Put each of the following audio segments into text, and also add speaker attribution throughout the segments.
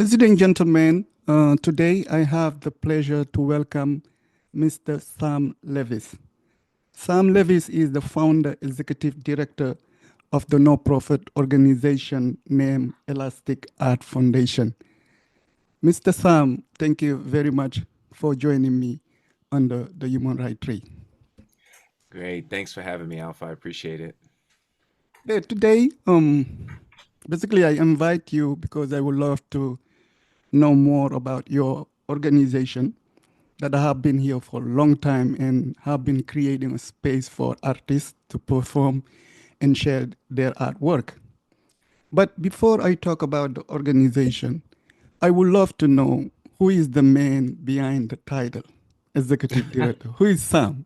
Speaker 1: Ladies and gentlemen, today I have the pleasure to welcome Mr. Sam Levis. Sam Levis is the founder, executive director of the no-profit organization named Elastic Art Foundation. Mr. Sam, thank you very much for joining me on the Human Rights Tree.
Speaker 2: Great. Thanks for having me, Alpha. I appreciate it.
Speaker 1: Today, basically, I invite you because I would love to know more about your organization that have been here for a long time and have been creating a space for artists to perform and share their artwork. But before I talk about the organization, I would love to know who is the man behind the title, executive director. Who is Sam?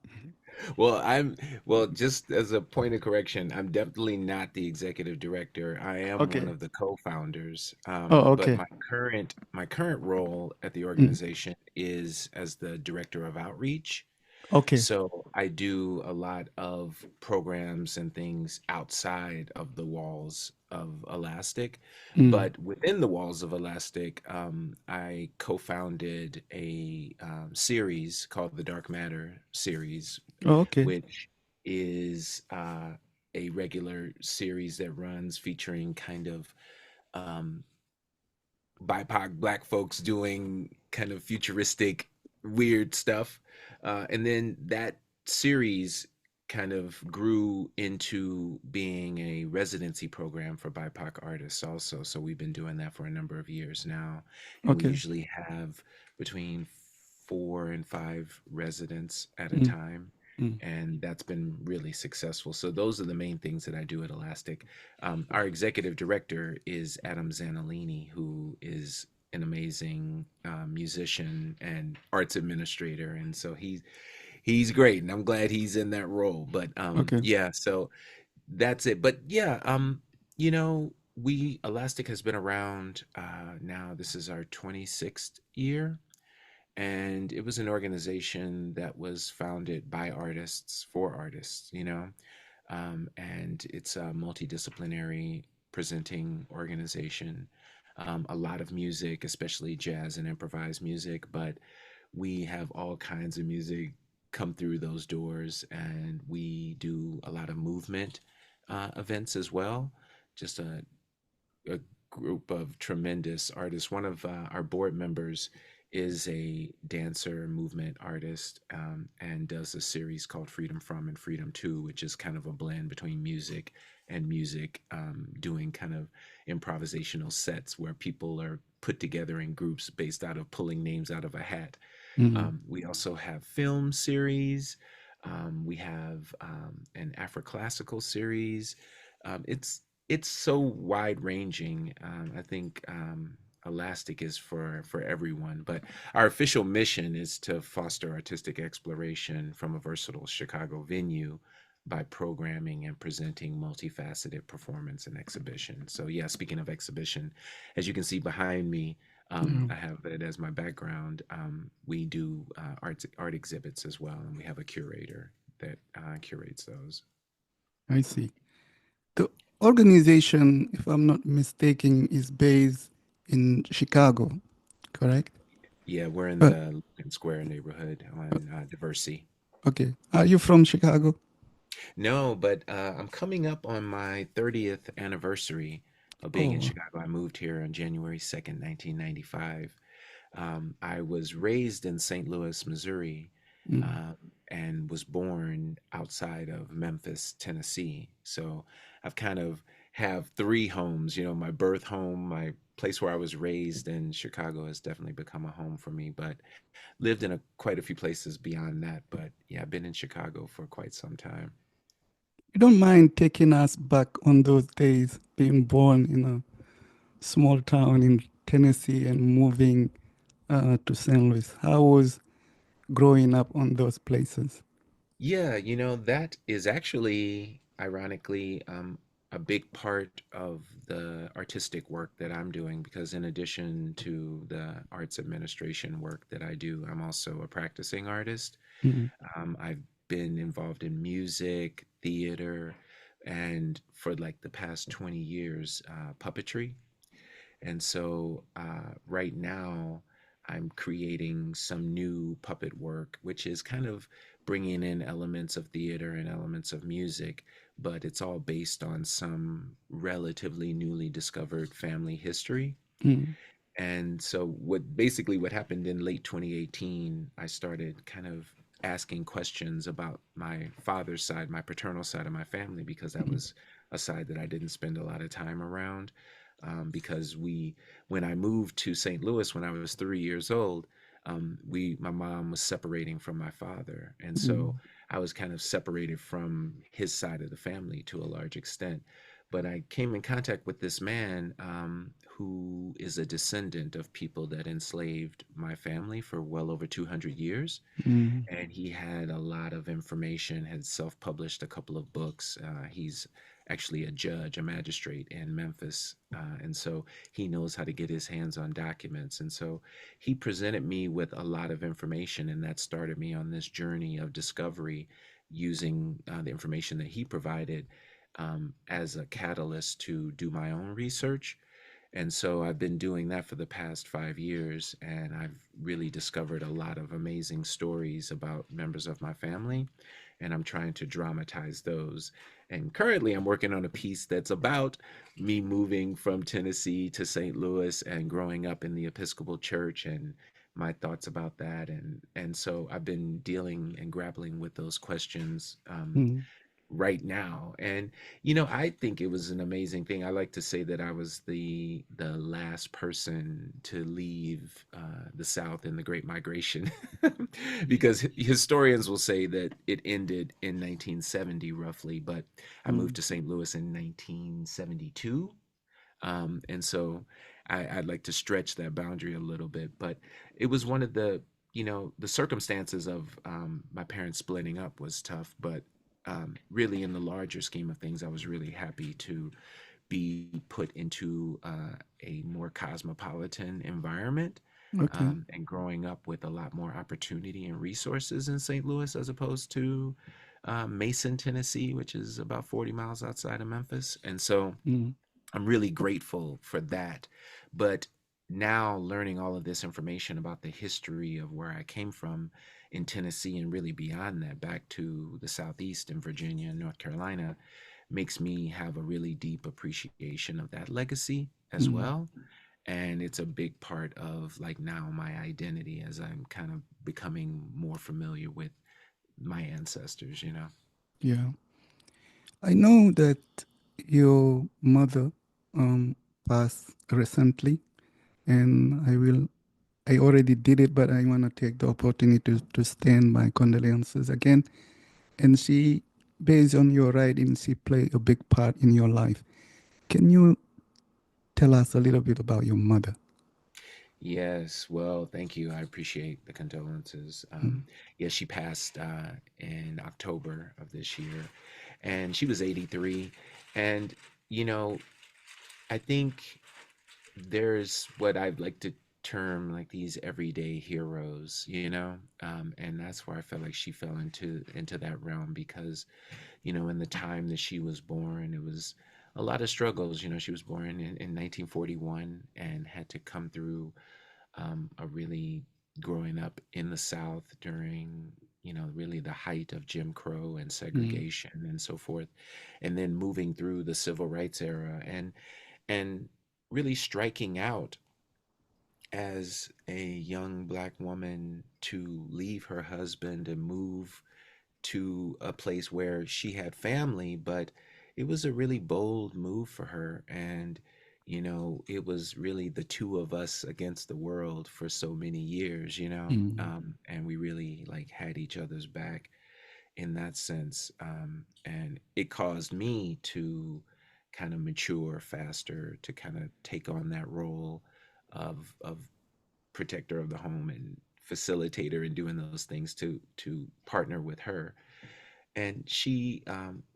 Speaker 2: Well, I'm well, just as a point of correction, I'm definitely not the executive director. I am one
Speaker 1: Okay.
Speaker 2: of the co-founders.
Speaker 1: Oh,
Speaker 2: But
Speaker 1: okay.
Speaker 2: my current role at the
Speaker 1: Mm.
Speaker 2: organization is as the director of outreach.
Speaker 1: Okay.
Speaker 2: So I do a lot of programs and things outside of the walls of Elastic,
Speaker 1: Mm.
Speaker 2: but within the walls of Elastic, I co-founded a series called the Dark Matter series,
Speaker 1: Oh, okay.
Speaker 2: which is a regular series that runs featuring kind of um, BIPOC black folks doing kind of futuristic, weird stuff. And then that series kind of grew into being a residency program for BIPOC artists also. So we've been doing that for a number of years now. And we
Speaker 1: Okay.
Speaker 2: usually have between 4 and 5 residents at a
Speaker 1: Mm.
Speaker 2: time.
Speaker 1: Mm.
Speaker 2: And that's been really successful. So those are the main things that I do at Elastic. Our executive director is Adam Zanolini, who is an amazing musician and arts administrator, and so he's great, and I'm glad he's in that role. But
Speaker 1: Okay.
Speaker 2: yeah, so that's it. But yeah, we Elastic has been around now. This is our 26th year, and it was an organization that was founded by artists for artists. And it's a multidisciplinary presenting organization. A lot of music, especially jazz and improvised music, but we have all kinds of music come through those doors, and we do a lot of movement events as well. Just a group of tremendous artists. One of our board members is a dancer, movement artist, and does a series called Freedom From and Freedom To, which is kind of a blend between music and music, doing kind of improvisational sets where people are put together in groups based out of pulling names out of a hat.
Speaker 1: Mm.
Speaker 2: We also have film series. We have an Afro classical series. It's so wide ranging. I think Elastic is for everyone, but our official mission is to foster artistic exploration from a versatile Chicago venue by programming and presenting multifaceted performance and exhibition. So yeah, speaking of exhibition, as you can see behind me,
Speaker 1: Yeah,
Speaker 2: I have it as my background. We do art exhibits as well, and we have a curator that curates those.
Speaker 1: I see. The organization, if I'm not mistaken, is based in Chicago, correct?
Speaker 2: Yeah, we're in
Speaker 1: Uh,
Speaker 2: the Lincoln Square neighborhood
Speaker 1: uh,
Speaker 2: on Diversey.
Speaker 1: okay. Are you from Chicago?
Speaker 2: No, but I'm coming up on my 30th anniversary of being in
Speaker 1: Oh,
Speaker 2: Chicago. I moved here on January 2nd, 1995. I was raised in St. Louis, Missouri,
Speaker 1: mm,
Speaker 2: um, and was born outside of Memphis, Tennessee. So I've kind of have three homes. My birth home, my place where I was raised in Chicago has definitely become a home for me. But lived in quite a few places beyond that. But yeah, I've been in Chicago for quite some time.
Speaker 1: you don't mind taking us back on those days, being born in a small town in Tennessee and moving to St. Louis. How was growing up on those places?
Speaker 2: Yeah, that is actually, ironically, a big part of the artistic work that I'm doing because, in addition to the arts administration work that I do, I'm also a practicing artist.
Speaker 1: Mm,
Speaker 2: I've been involved in music, theater, and for like the past 20 years, puppetry. And so right now, I'm creating some new puppet work, which is kind of bringing in elements of theater and elements of music, but it's all based on some relatively newly discovered family history.
Speaker 1: Mm,
Speaker 2: And so what happened in late 2018, I started kind of asking questions about my father's side, my paternal side of my family, because that
Speaker 1: mm,
Speaker 2: was a side that I didn't spend a lot of time around. Because when I moved to St. Louis when I was 3 years old, my mom was separating from my father, and so
Speaker 1: mm,
Speaker 2: I was kind of separated from his side of the family to a large extent. But I came in contact with this man who is a descendant of people that enslaved my family for well over 200 years.
Speaker 1: mm,
Speaker 2: And he had a lot of information, had self published a couple of books. He's actually a judge, a magistrate in Memphis. And so he knows how to get his hands on documents. And so he presented me with a lot of information, and that started me on this journey of discovery using the information that he provided as a catalyst to do my own research. And so I've been doing that for the past 5 years, and I've really discovered a lot of amazing stories about members of my family, and I'm trying to dramatize those. And currently, I'm working on a piece that's about me moving from Tennessee to St. Louis and growing up in the Episcopal Church and my thoughts about that. And so I've been dealing and grappling with those questions
Speaker 1: mm,
Speaker 2: right now. And I think it was an amazing thing. I like to say that I was the last person to leave the South in the Great Migration, because historians will say that it ended in 1970 roughly, but I moved
Speaker 1: mm,
Speaker 2: to St. Louis in 1972. And so I'd like to stretch that boundary a little bit, but it was one of the circumstances of my parents splitting up was tough, but really in the larger scheme of things, I was really happy to be put into a more cosmopolitan environment.
Speaker 1: okay.
Speaker 2: And growing up with a lot more opportunity and resources in St. Louis as opposed to Mason, Tennessee, which is about 40 miles outside of Memphis. And so
Speaker 1: Mm,
Speaker 2: I'm really grateful for that. But now learning all of this information about the history of where I came from in Tennessee and really beyond that, back to the Southeast in Virginia and North Carolina, makes me have a really deep appreciation of that legacy as
Speaker 1: mm,
Speaker 2: well. And it's a big part of like now my identity as I'm kind of becoming more familiar with my ancestors.
Speaker 1: yeah. I know that your mother um, passed recently, and I already did it, but I want to take the opportunity to stand my condolences again. And she, based on your writing, she played a big part in your life. Can you tell us a little bit about your mother?
Speaker 2: Yes, well, thank you. I appreciate the condolences.
Speaker 1: Mm,
Speaker 2: Yeah, she passed in October of this year, and she was 83. And, you know, I think there's what I'd like to term like these everyday heroes, and that's where I felt like she fell into that realm because, in the time that she was born, it was a lot of struggles. She was born in 1941 and had to come through a really growing up in the South during, really the height of Jim Crow and
Speaker 1: mm,
Speaker 2: segregation and so forth, and then moving through the civil rights era and really striking out as a young black woman to leave her husband and move to a place where she had family, but it was a really bold move for her. And, it was really the two of us against the world for so many years.
Speaker 1: mm,
Speaker 2: And we really like had each other's back in that sense. And it caused me to kind of mature faster, to kind of take on that role of protector of the home and facilitator and doing those things to partner with her. And she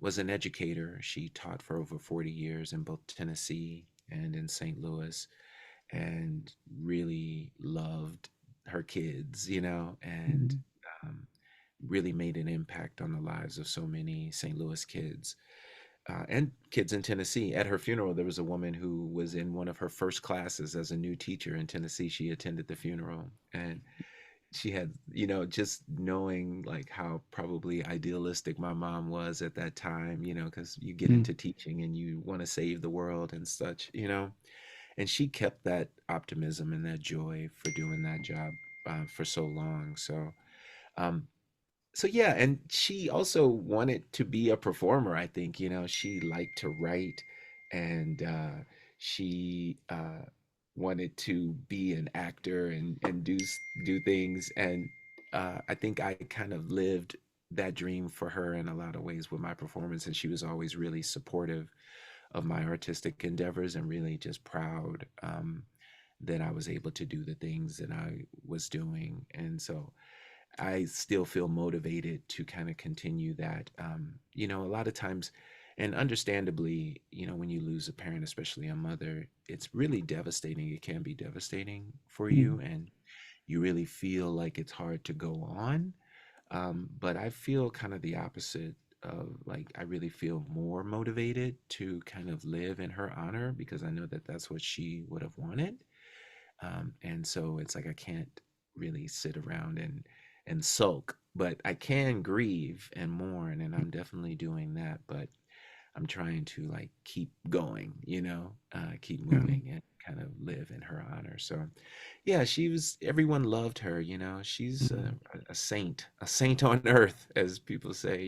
Speaker 2: was an educator. She taught for over 40 years in both Tennessee and in St. Louis, and really loved her kids, and
Speaker 1: mm,
Speaker 2: um, really made an impact on the lives of so many St. Louis kids. and kids in Tennessee. At her funeral, there was a woman who was in one of her first classes as a new teacher in Tennessee. She attended the funeral, and she had, just knowing like how probably idealistic my mom was at that time, because you get
Speaker 1: Mm.
Speaker 2: into teaching and you want to save the world and such. And she kept that optimism and that joy for doing that job for so long. Um, so yeah, and she also wanted to be a performer. I think she liked to write, and she wanted to be an actor and do things. And I think I kind of lived that dream for her in a lot of ways with my performance. And she was always really supportive of my artistic endeavors and really just proud that I was able to do the things that I was doing. And so I still feel motivated to kind of continue that. A lot of times, and understandably, when you lose a parent, especially a mother, it's really devastating. It can be devastating for
Speaker 1: Mm.
Speaker 2: you, and you really feel like it's hard to go on. But I feel kind of the opposite of like, I really feel more motivated to kind of live in her honor because I know that that's what she would have wanted. And so it's like I can't really sit around and sulk, but I can grieve and mourn, and I'm definitely doing that. But I'm trying to like keep going, keep
Speaker 1: Yeah.
Speaker 2: moving and kind of live in her honor. So, yeah, everyone loved her, she's
Speaker 1: Mm.
Speaker 2: a saint on earth, as people say.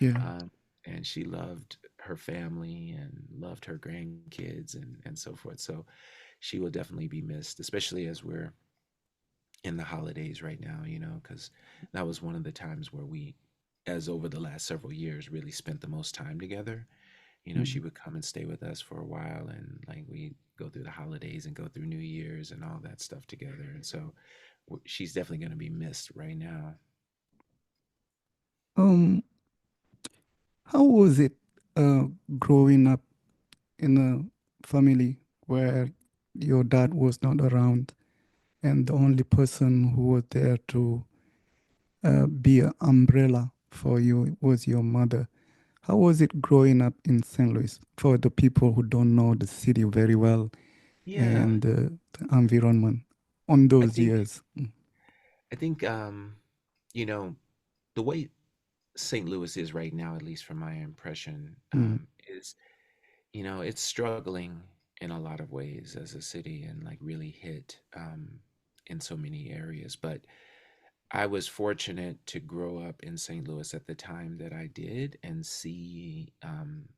Speaker 1: Yeah.
Speaker 2: Um, and she loved her family and loved her grandkids and so forth. So she will definitely be missed, especially as we're in the holidays right now, because that was one of the times where we, as over the last several years, really spent the most time together. She
Speaker 1: Mm.
Speaker 2: would come and stay with us for a while, and like we go through the holidays and go through New Year's and all that stuff together. And so she's definitely going to be missed right now.
Speaker 1: Um, how was it uh, growing up in a family where your dad was not around and the only person who was there to be an umbrella for you was your mother? How was it growing up in St. Louis for the people who don't know the city very well
Speaker 2: Yeah,
Speaker 1: and the environment on
Speaker 2: I
Speaker 1: those
Speaker 2: think
Speaker 1: years? Mm.
Speaker 2: I think you know the way St. Louis is right now, at least from my impression,
Speaker 1: Mm.
Speaker 2: is it's struggling in a lot of ways as a city and like really hit in so many areas. But I was fortunate to grow up in St. Louis at the time that I did and see,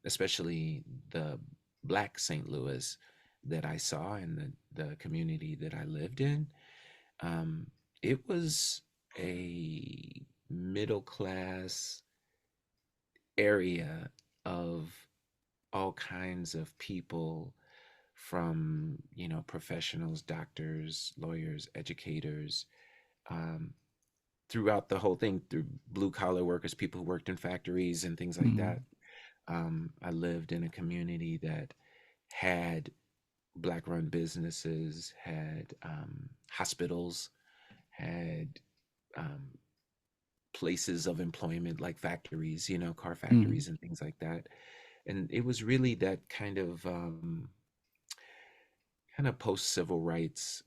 Speaker 2: especially the Black St. Louis that I saw and the community that I lived in. Um, it was a middle class area of all kinds of people from professionals, doctors, lawyers, educators, um, throughout the whole thing, through blue collar workers, people who worked in factories and things like
Speaker 1: Mm.
Speaker 2: that. I lived in a community that had black run businesses, had hospitals, had um, places of employment like factories, car
Speaker 1: Mm.
Speaker 2: factories and things like that. And it was really that kind of post civil rights,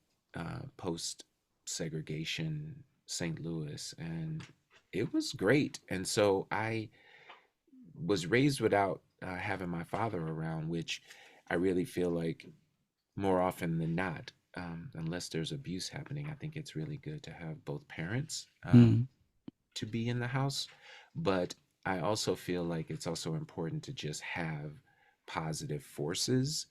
Speaker 2: post segregation St. Louis, and it was great. And so I was raised without having my father around, which I really feel like more often than not, unless there's abuse happening, I think it's really good to have both parents
Speaker 1: Mm.
Speaker 2: to be in the house. But I also feel like it's also important to just have positive forces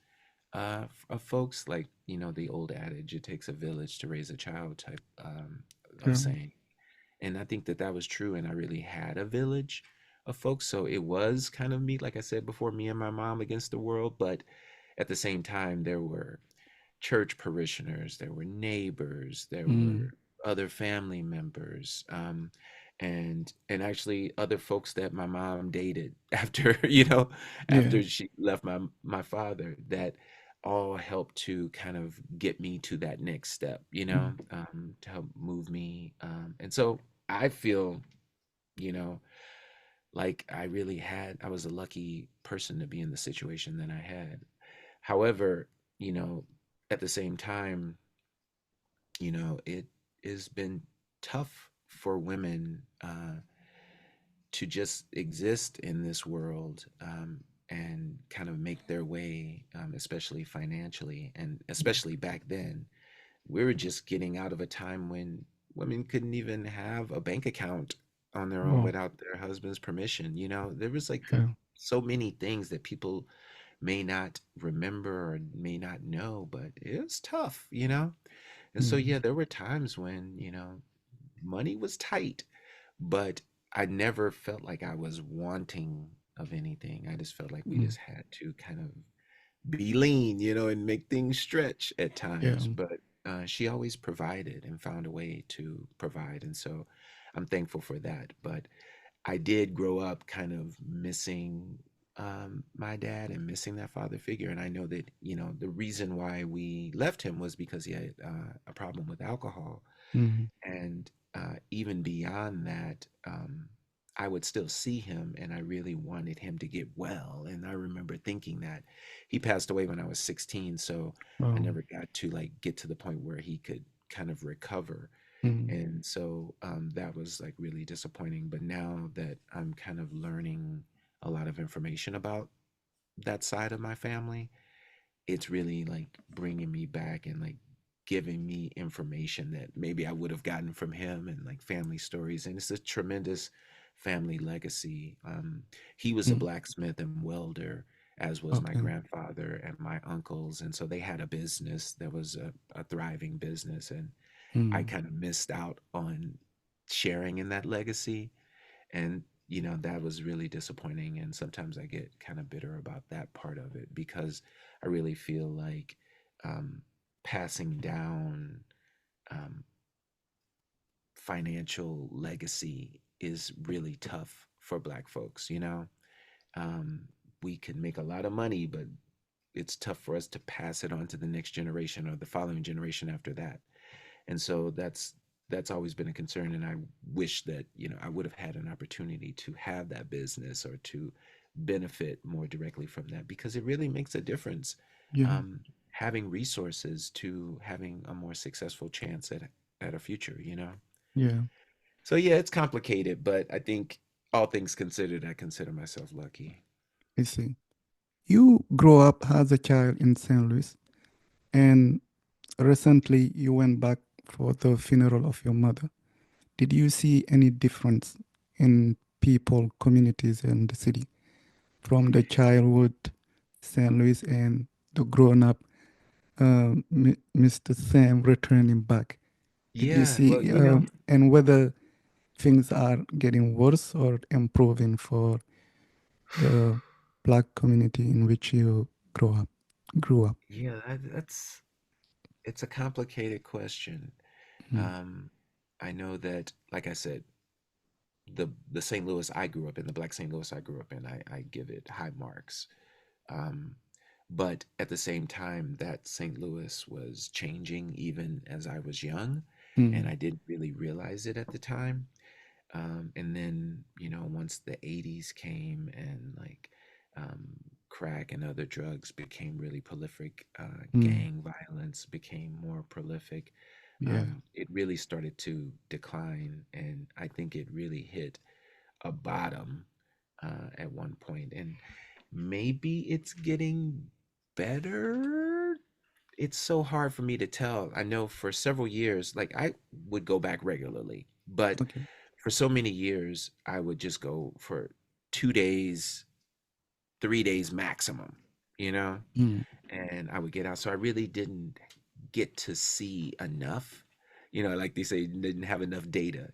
Speaker 2: of folks, like the old adage, it takes a village to raise a child type of
Speaker 1: Yeah.
Speaker 2: saying. And I think that that was true, and I really had a village of folks. So it was kind of me, like I said before, me and my mom against the world. But at the same time, there were church parishioners, there were neighbors, there
Speaker 1: Mm.
Speaker 2: were other family members, and actually other folks that my mom dated after
Speaker 1: Yeah.
Speaker 2: after she left my father, that all helped to kind of get me to that next step,
Speaker 1: Mm.
Speaker 2: to help move me. And so I feel, you know like I really had, I was a lucky person to be in the situation that I had. However, you know, at the same time, it has been tough for women to just exist in this world, and kind of make their way, especially financially, and especially back then. We were just getting out of a time when women couldn't even have a bank account on their own
Speaker 1: Oh,
Speaker 2: without their husband's permission. There was like
Speaker 1: yeah.
Speaker 2: so many things that people may not remember or may not know, but it was tough. And so,
Speaker 1: Mm,
Speaker 2: yeah, there were times when, money was tight, but I never felt like I was wanting of anything. I just felt like we
Speaker 1: mm,
Speaker 2: just had to kind of be lean, and make things stretch at
Speaker 1: yeah.
Speaker 2: times. But she always provided and found a way to provide. And so I'm thankful for that. But I did grow up kind of missing my dad and missing that father figure. And I know that, the reason why we left him was because he had a problem with alcohol.
Speaker 1: Mm,
Speaker 2: And even beyond that, I would still see him and I really wanted him to get well. And I remember thinking that he passed away when I was 16. So I
Speaker 1: oh,
Speaker 2: never got to like get to the point where he could kind of recover.
Speaker 1: mm,
Speaker 2: And so that was like really disappointing. But now that I'm kind of learning a lot of information about that side of my family, it's really like bringing me back and like giving me information that maybe I would have gotten from him, and like family stories. And it's a tremendous family legacy. He was a
Speaker 1: mm,
Speaker 2: blacksmith and welder, as was my
Speaker 1: okay.
Speaker 2: grandfather and my uncles. And so they had a business that was a thriving business. And I
Speaker 1: Mm,
Speaker 2: kind of missed out on sharing in that legacy. And that was really disappointing, and sometimes I get kind of bitter about that part of it, because I really feel like um, passing down um, financial legacy is really tough for Black folks. um, we can make a lot of money, but it's tough for us to pass it on to the next generation or the following generation after that. And so that's always been a concern, and I wish that I would have had an opportunity to have that business or to benefit more directly from that, because it really makes a difference,
Speaker 1: yeah,
Speaker 2: having resources to having a more successful chance at a future.
Speaker 1: yeah.
Speaker 2: So yeah, it's complicated, but I think all things considered, I consider myself lucky.
Speaker 1: I see. You grew up as a child in St. Louis, and recently you went back for the funeral of your mother. Did you see any difference in people, communities, and the city from the childhood St. Louis and the grown up Mr. Sam returning back? Did you
Speaker 2: Yeah, well,
Speaker 1: see, and whether things are getting worse or improving for the black community in which you grew up?
Speaker 2: yeah, that's it's a complicated question.
Speaker 1: Mm,
Speaker 2: Um, I know that, like I said, the St. Louis I grew up in, the Black St. Louis I grew up in, I give it high marks. Um, but at the same time, that St. Louis was changing even as I was young, and
Speaker 1: mm,
Speaker 2: I didn't really realize it at the time. And then, once the 80s came and like um, crack and other drugs became really prolific,
Speaker 1: mm,
Speaker 2: gang violence became more prolific,
Speaker 1: yeah.
Speaker 2: it really started to decline. And I think it really hit a bottom at one point. And maybe it's getting better. It's so hard for me to tell. I know for several years, like I would go back regularly, but
Speaker 1: Okay.
Speaker 2: for so many years, I would just go for 2 days, 3 days maximum, you know,
Speaker 1: Mm,
Speaker 2: and I would get out. So I really didn't get to see enough, like they say, didn't have enough data.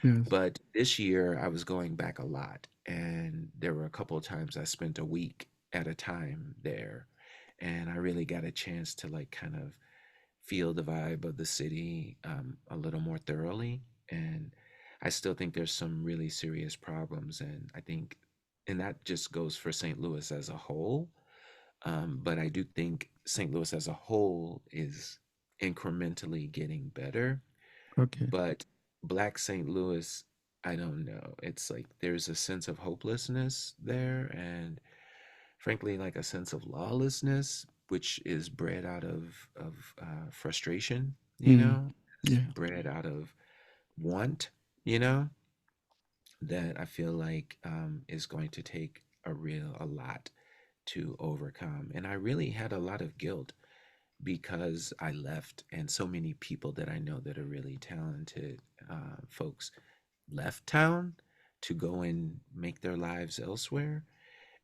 Speaker 1: yes.
Speaker 2: But this year I was going back a lot, and there were a couple of times I spent a week at a time there, and I really got a chance to like kind of feel the vibe of the city a little more thoroughly. And I still think there's some really serious problems, and I think, and that just goes for St. Louis as a whole. But I do think St. Louis as a whole is incrementally getting better.
Speaker 1: Okay.
Speaker 2: But Black St. Louis I don't know. It's like there's a sense of hopelessness there, and frankly, like a sense of lawlessness, which is bred out of frustration.
Speaker 1: Mm.
Speaker 2: It's
Speaker 1: Yeah.
Speaker 2: bred out of want. You know, that I feel like is going to take a lot to overcome. And I really had a lot of guilt because I left, and so many people that I know that are really talented folks left town to go and make their lives elsewhere.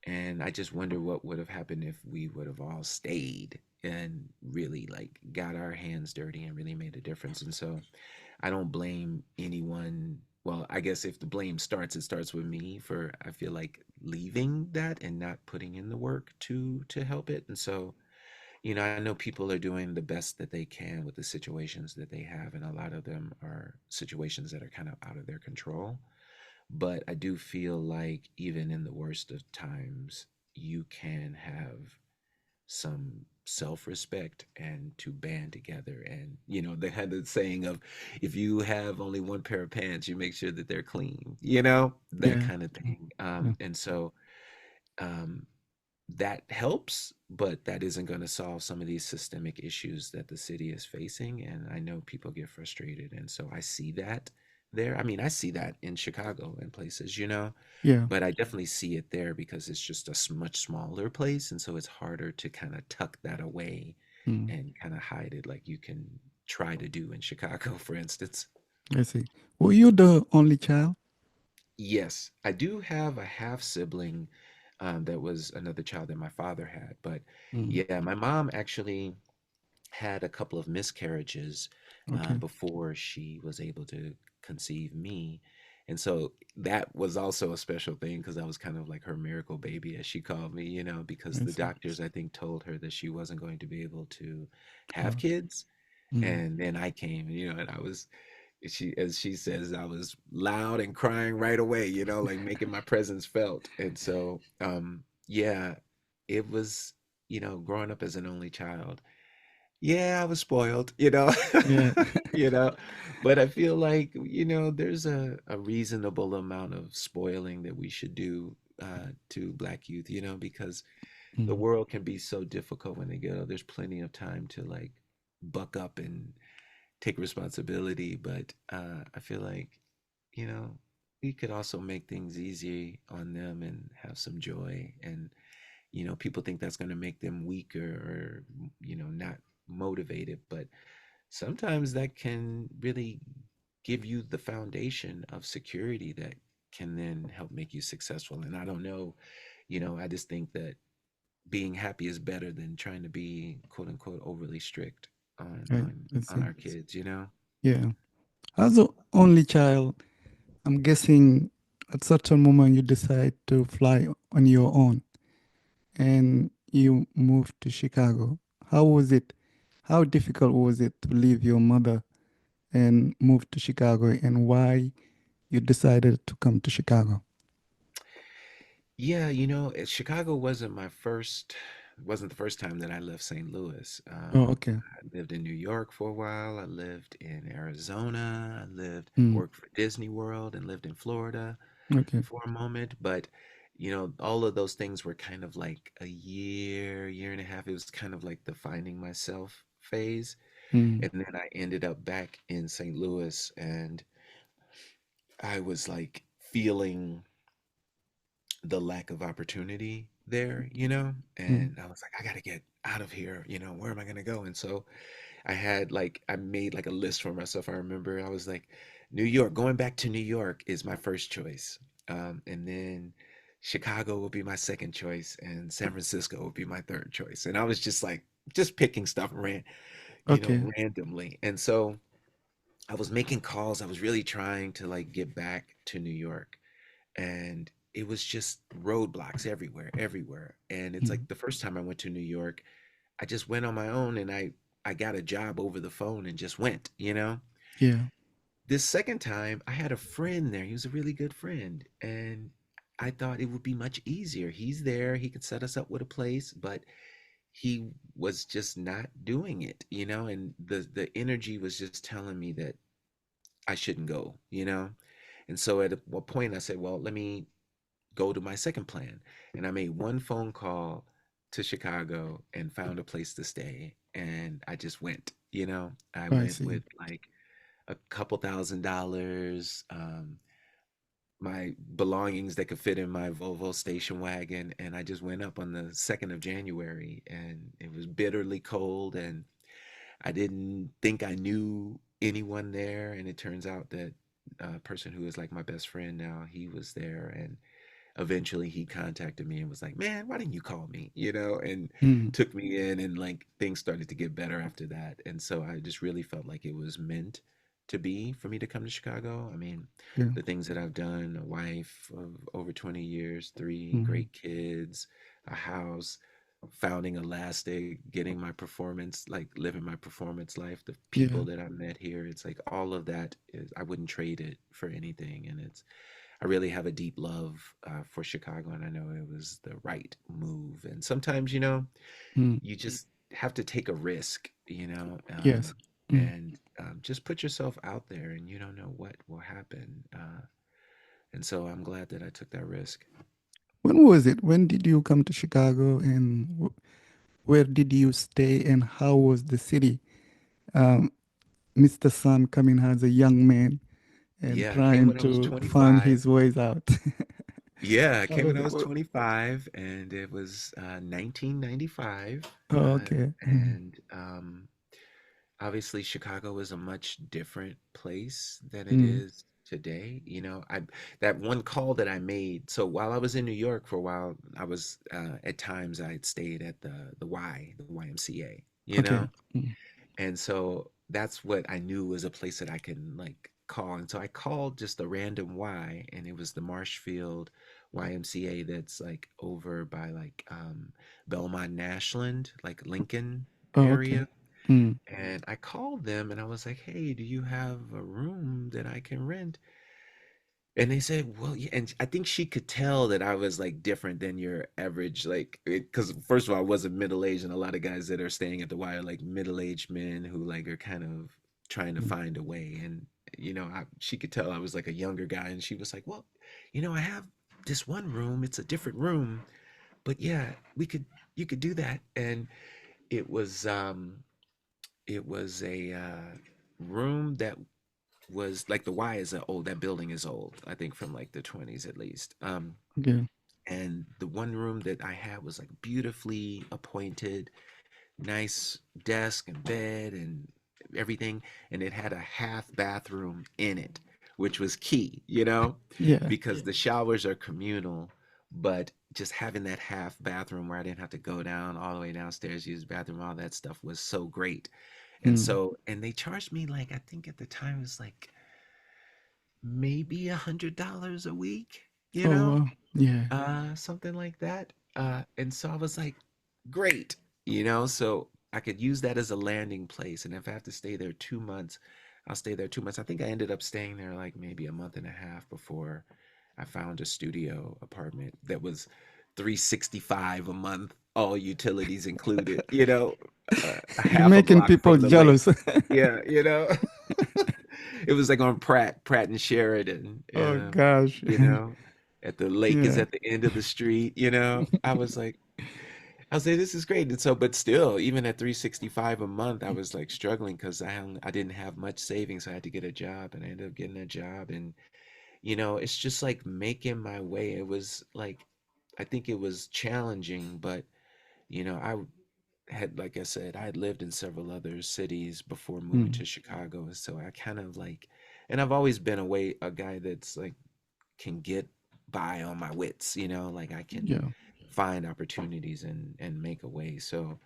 Speaker 2: And I just wonder what would have happened if we would have all stayed and really like got our hands dirty and really made a difference. And so I don't blame anyone. Well, I guess if the blame starts, it starts with me for I feel like leaving that and not putting in the work to help it. And so, I know people are doing the best that they can with the situations that they have, and a lot of them are situations that are kind of out of their control. But I do feel like even in the worst of times, you can have some self-respect and to band together. And they had the saying of, if you have only one pair of pants, you make sure that they're clean, that
Speaker 1: Yeah.
Speaker 2: kind of thing.
Speaker 1: Yeah.
Speaker 2: And so um, that helps, but that isn't going to solve some of these systemic issues that the city is facing. And I know people get frustrated, and so I see that there. I mean, I see that in Chicago and places,
Speaker 1: Yeah.
Speaker 2: but I definitely see it there because it's just a much smaller place, and so it's harder to kind of tuck that away
Speaker 1: Mm.
Speaker 2: and kind of hide it like you can try to do in Chicago, for instance.
Speaker 1: I see. Were you the only child?
Speaker 2: Yes, I do have a half sibling that was another child that my father had. But
Speaker 1: Mm.
Speaker 2: yeah, my mom actually had a couple of miscarriages
Speaker 1: Okay.
Speaker 2: before she was able to conceive me. And so that was also a special thing because I was kind of like her miracle baby, as she called me, because
Speaker 1: I
Speaker 2: the
Speaker 1: see.
Speaker 2: doctors, I think, told her that she wasn't going to be able to have
Speaker 1: Oh.
Speaker 2: kids.
Speaker 1: Mm.
Speaker 2: And then I came, and I was, as she says, I was loud and crying right away, like making my presence felt. And so, yeah, it was, growing up as an only child. Yeah, I was spoiled,
Speaker 1: Yeah.
Speaker 2: you know, but I feel like, there's a reasonable amount of spoiling that we should do to Black youth, because the
Speaker 1: Mm.
Speaker 2: world can be so difficult when they get old. There's plenty of time to like buck up and take responsibility, but I feel like, you know, we could also make things easy on them and have some joy. And, people think that's going to make them weaker or, not motivated, but sometimes that can really give you the foundation of security that can then help make you successful. And I don't know, I just think that being happy is better than trying to be quote unquote overly strict on
Speaker 1: I,
Speaker 2: on
Speaker 1: I
Speaker 2: on
Speaker 1: see.
Speaker 2: our kids.
Speaker 1: Yeah. As the only child, I'm guessing at certain moment you decide to fly on your own and you moved to Chicago. How was it? How difficult was it to leave your mother and move to Chicago, and why you decided to come to Chicago?
Speaker 2: Yeah, Chicago wasn't the first time that I left St. Louis.
Speaker 1: Oh, okay.
Speaker 2: I lived in New York for a while. I lived in Arizona.
Speaker 1: Mm.
Speaker 2: Worked for Disney World and lived in Florida
Speaker 1: Okay.
Speaker 2: for a moment. But, all of those things were kind of like a year and a half. It was kind of like the finding myself phase.
Speaker 1: Mm.
Speaker 2: And then I ended up back in St. Louis, and I was like feeling the lack of opportunity there,
Speaker 1: Mm.
Speaker 2: and I was like, I gotta get out of here, where am I gonna go? And so I made like a list for myself. I remember I was like, New York, going back to New York is my first choice. And then Chicago will be my second choice, and San Francisco will be my third choice. And I was just like, just picking stuff
Speaker 1: Okay.
Speaker 2: randomly. And so I was making calls. I was really trying to like get back to New York, and it was just roadblocks everywhere. And it's
Speaker 1: Mm.
Speaker 2: like the first time I went to New York, I just went on my own, and I got a job over the phone and just went.
Speaker 1: Yeah.
Speaker 2: This second time, I had a friend there. He was a really good friend, and I thought it would be much easier. He's there, he could set us up with a place, but he was just not doing it, and the energy was just telling me that I shouldn't go. And so at a point I said, well, let me go to my second plan. And I made one phone call to Chicago and found a place to stay. And I just went, I
Speaker 1: I
Speaker 2: went
Speaker 1: see.
Speaker 2: with like a couple $1,000s, my belongings that could fit in my Volvo station wagon. And I just went up on the 2nd of January, and it was bitterly cold. And I didn't think I knew anyone there. And it turns out that a person who is like my best friend now, he was there. And eventually he contacted me and was like, "Man, why didn't you call me?" And
Speaker 1: Mm,
Speaker 2: took me in, and like things started to get better after that. And so I just really felt like it was meant to be for me to come to Chicago. I mean,
Speaker 1: yeah.
Speaker 2: the things that I've done, a wife of over 20 years, three
Speaker 1: Mm,
Speaker 2: great kids, a house, founding Elastic, getting my performance, like living my performance life, the people
Speaker 1: yeah.
Speaker 2: that I met here, it's like all of that is, I wouldn't trade it for anything. And I really have a deep love for Chicago, and I know it was the right move. And sometimes,
Speaker 1: Mm,
Speaker 2: you just have to take a risk,
Speaker 1: yes. Mm.
Speaker 2: and just put yourself out there, and you don't know what will happen. And so I'm glad that I took that risk.
Speaker 1: When was it? When did you come to Chicago, and where did you stay, and how was the city? Um, Mr. Sun coming as a young man and
Speaker 2: Yeah, I came
Speaker 1: trying
Speaker 2: when I was
Speaker 1: to find
Speaker 2: 25.
Speaker 1: his ways out.
Speaker 2: Yeah, I
Speaker 1: How
Speaker 2: came when
Speaker 1: was
Speaker 2: I
Speaker 1: it?
Speaker 2: was 25, and it was 1995.
Speaker 1: Oh, okay. Mm,
Speaker 2: And obviously Chicago is a much different place than it
Speaker 1: mm,
Speaker 2: is today. I that one call that I made. So while I was in New York for a while, I was at times I'd stayed at the YMCA,
Speaker 1: okay. Mm,
Speaker 2: and so that's what I knew was a place that I can like call. And so I called just a random Y, and it was the Marshfield YMCA that's like over by like Belmont Nashland, like Lincoln
Speaker 1: oh, okay.
Speaker 2: area.
Speaker 1: Mm,
Speaker 2: And I called them and I was like, "Hey, do you have a room that I can rent?" And they said, "Well, yeah." And I think she could tell that I was like different than your average, like, because first of all, I wasn't middle aged, and a lot of guys that are staying at the Y are like middle aged men who like are kind of trying to
Speaker 1: mm,
Speaker 2: find a way. And she could tell I was like a younger guy, and she was like, "Well, I have this one room. It's a different room, but yeah, you could do that." And it was um it was a room that was like the Y is old. That building is old. I think from like the 20s at least.
Speaker 1: okay.
Speaker 2: And the one room that I had was like beautifully appointed, nice desk and bed and everything, and it had a half bathroom in it, which was key,
Speaker 1: Yeah.
Speaker 2: because the showers are communal, but just having that half bathroom where I didn't have to go down all the way downstairs, use the bathroom, all that stuff was so great. And
Speaker 1: Mm.
Speaker 2: so, and they charged me like, I think at the time it was like maybe $100 a week,
Speaker 1: Oh, wow. Yeah.
Speaker 2: something like that. And so I was like, great, so I could use that as a landing place. And if I have to stay there 2 months, I'll stay there 2 months. I think I ended up staying there like maybe a month and a half before I found a studio apartment that was 365 a month, all utilities included, a
Speaker 1: You're
Speaker 2: half a
Speaker 1: making
Speaker 2: block
Speaker 1: people
Speaker 2: from the lake.
Speaker 1: jealous.
Speaker 2: Yeah, it was like on Pratt and Sheridan,
Speaker 1: Oh, gosh.
Speaker 2: you know, at the lake is
Speaker 1: Yeah.
Speaker 2: at the end of the street, I was like, this is great. And so, but still, even at 365 a month, I was like struggling because I didn't have much savings. So I had to get a job, and I ended up getting a job. And, it's just like making my way. It was like, I think it was challenging, but, I had, like I said, I had lived in several other cities before moving
Speaker 1: Mm.
Speaker 2: to Chicago. So I kind of like, and I've always been a guy that's like, can get by on my wits, like I can
Speaker 1: Yeah.
Speaker 2: find opportunities and make a way. So,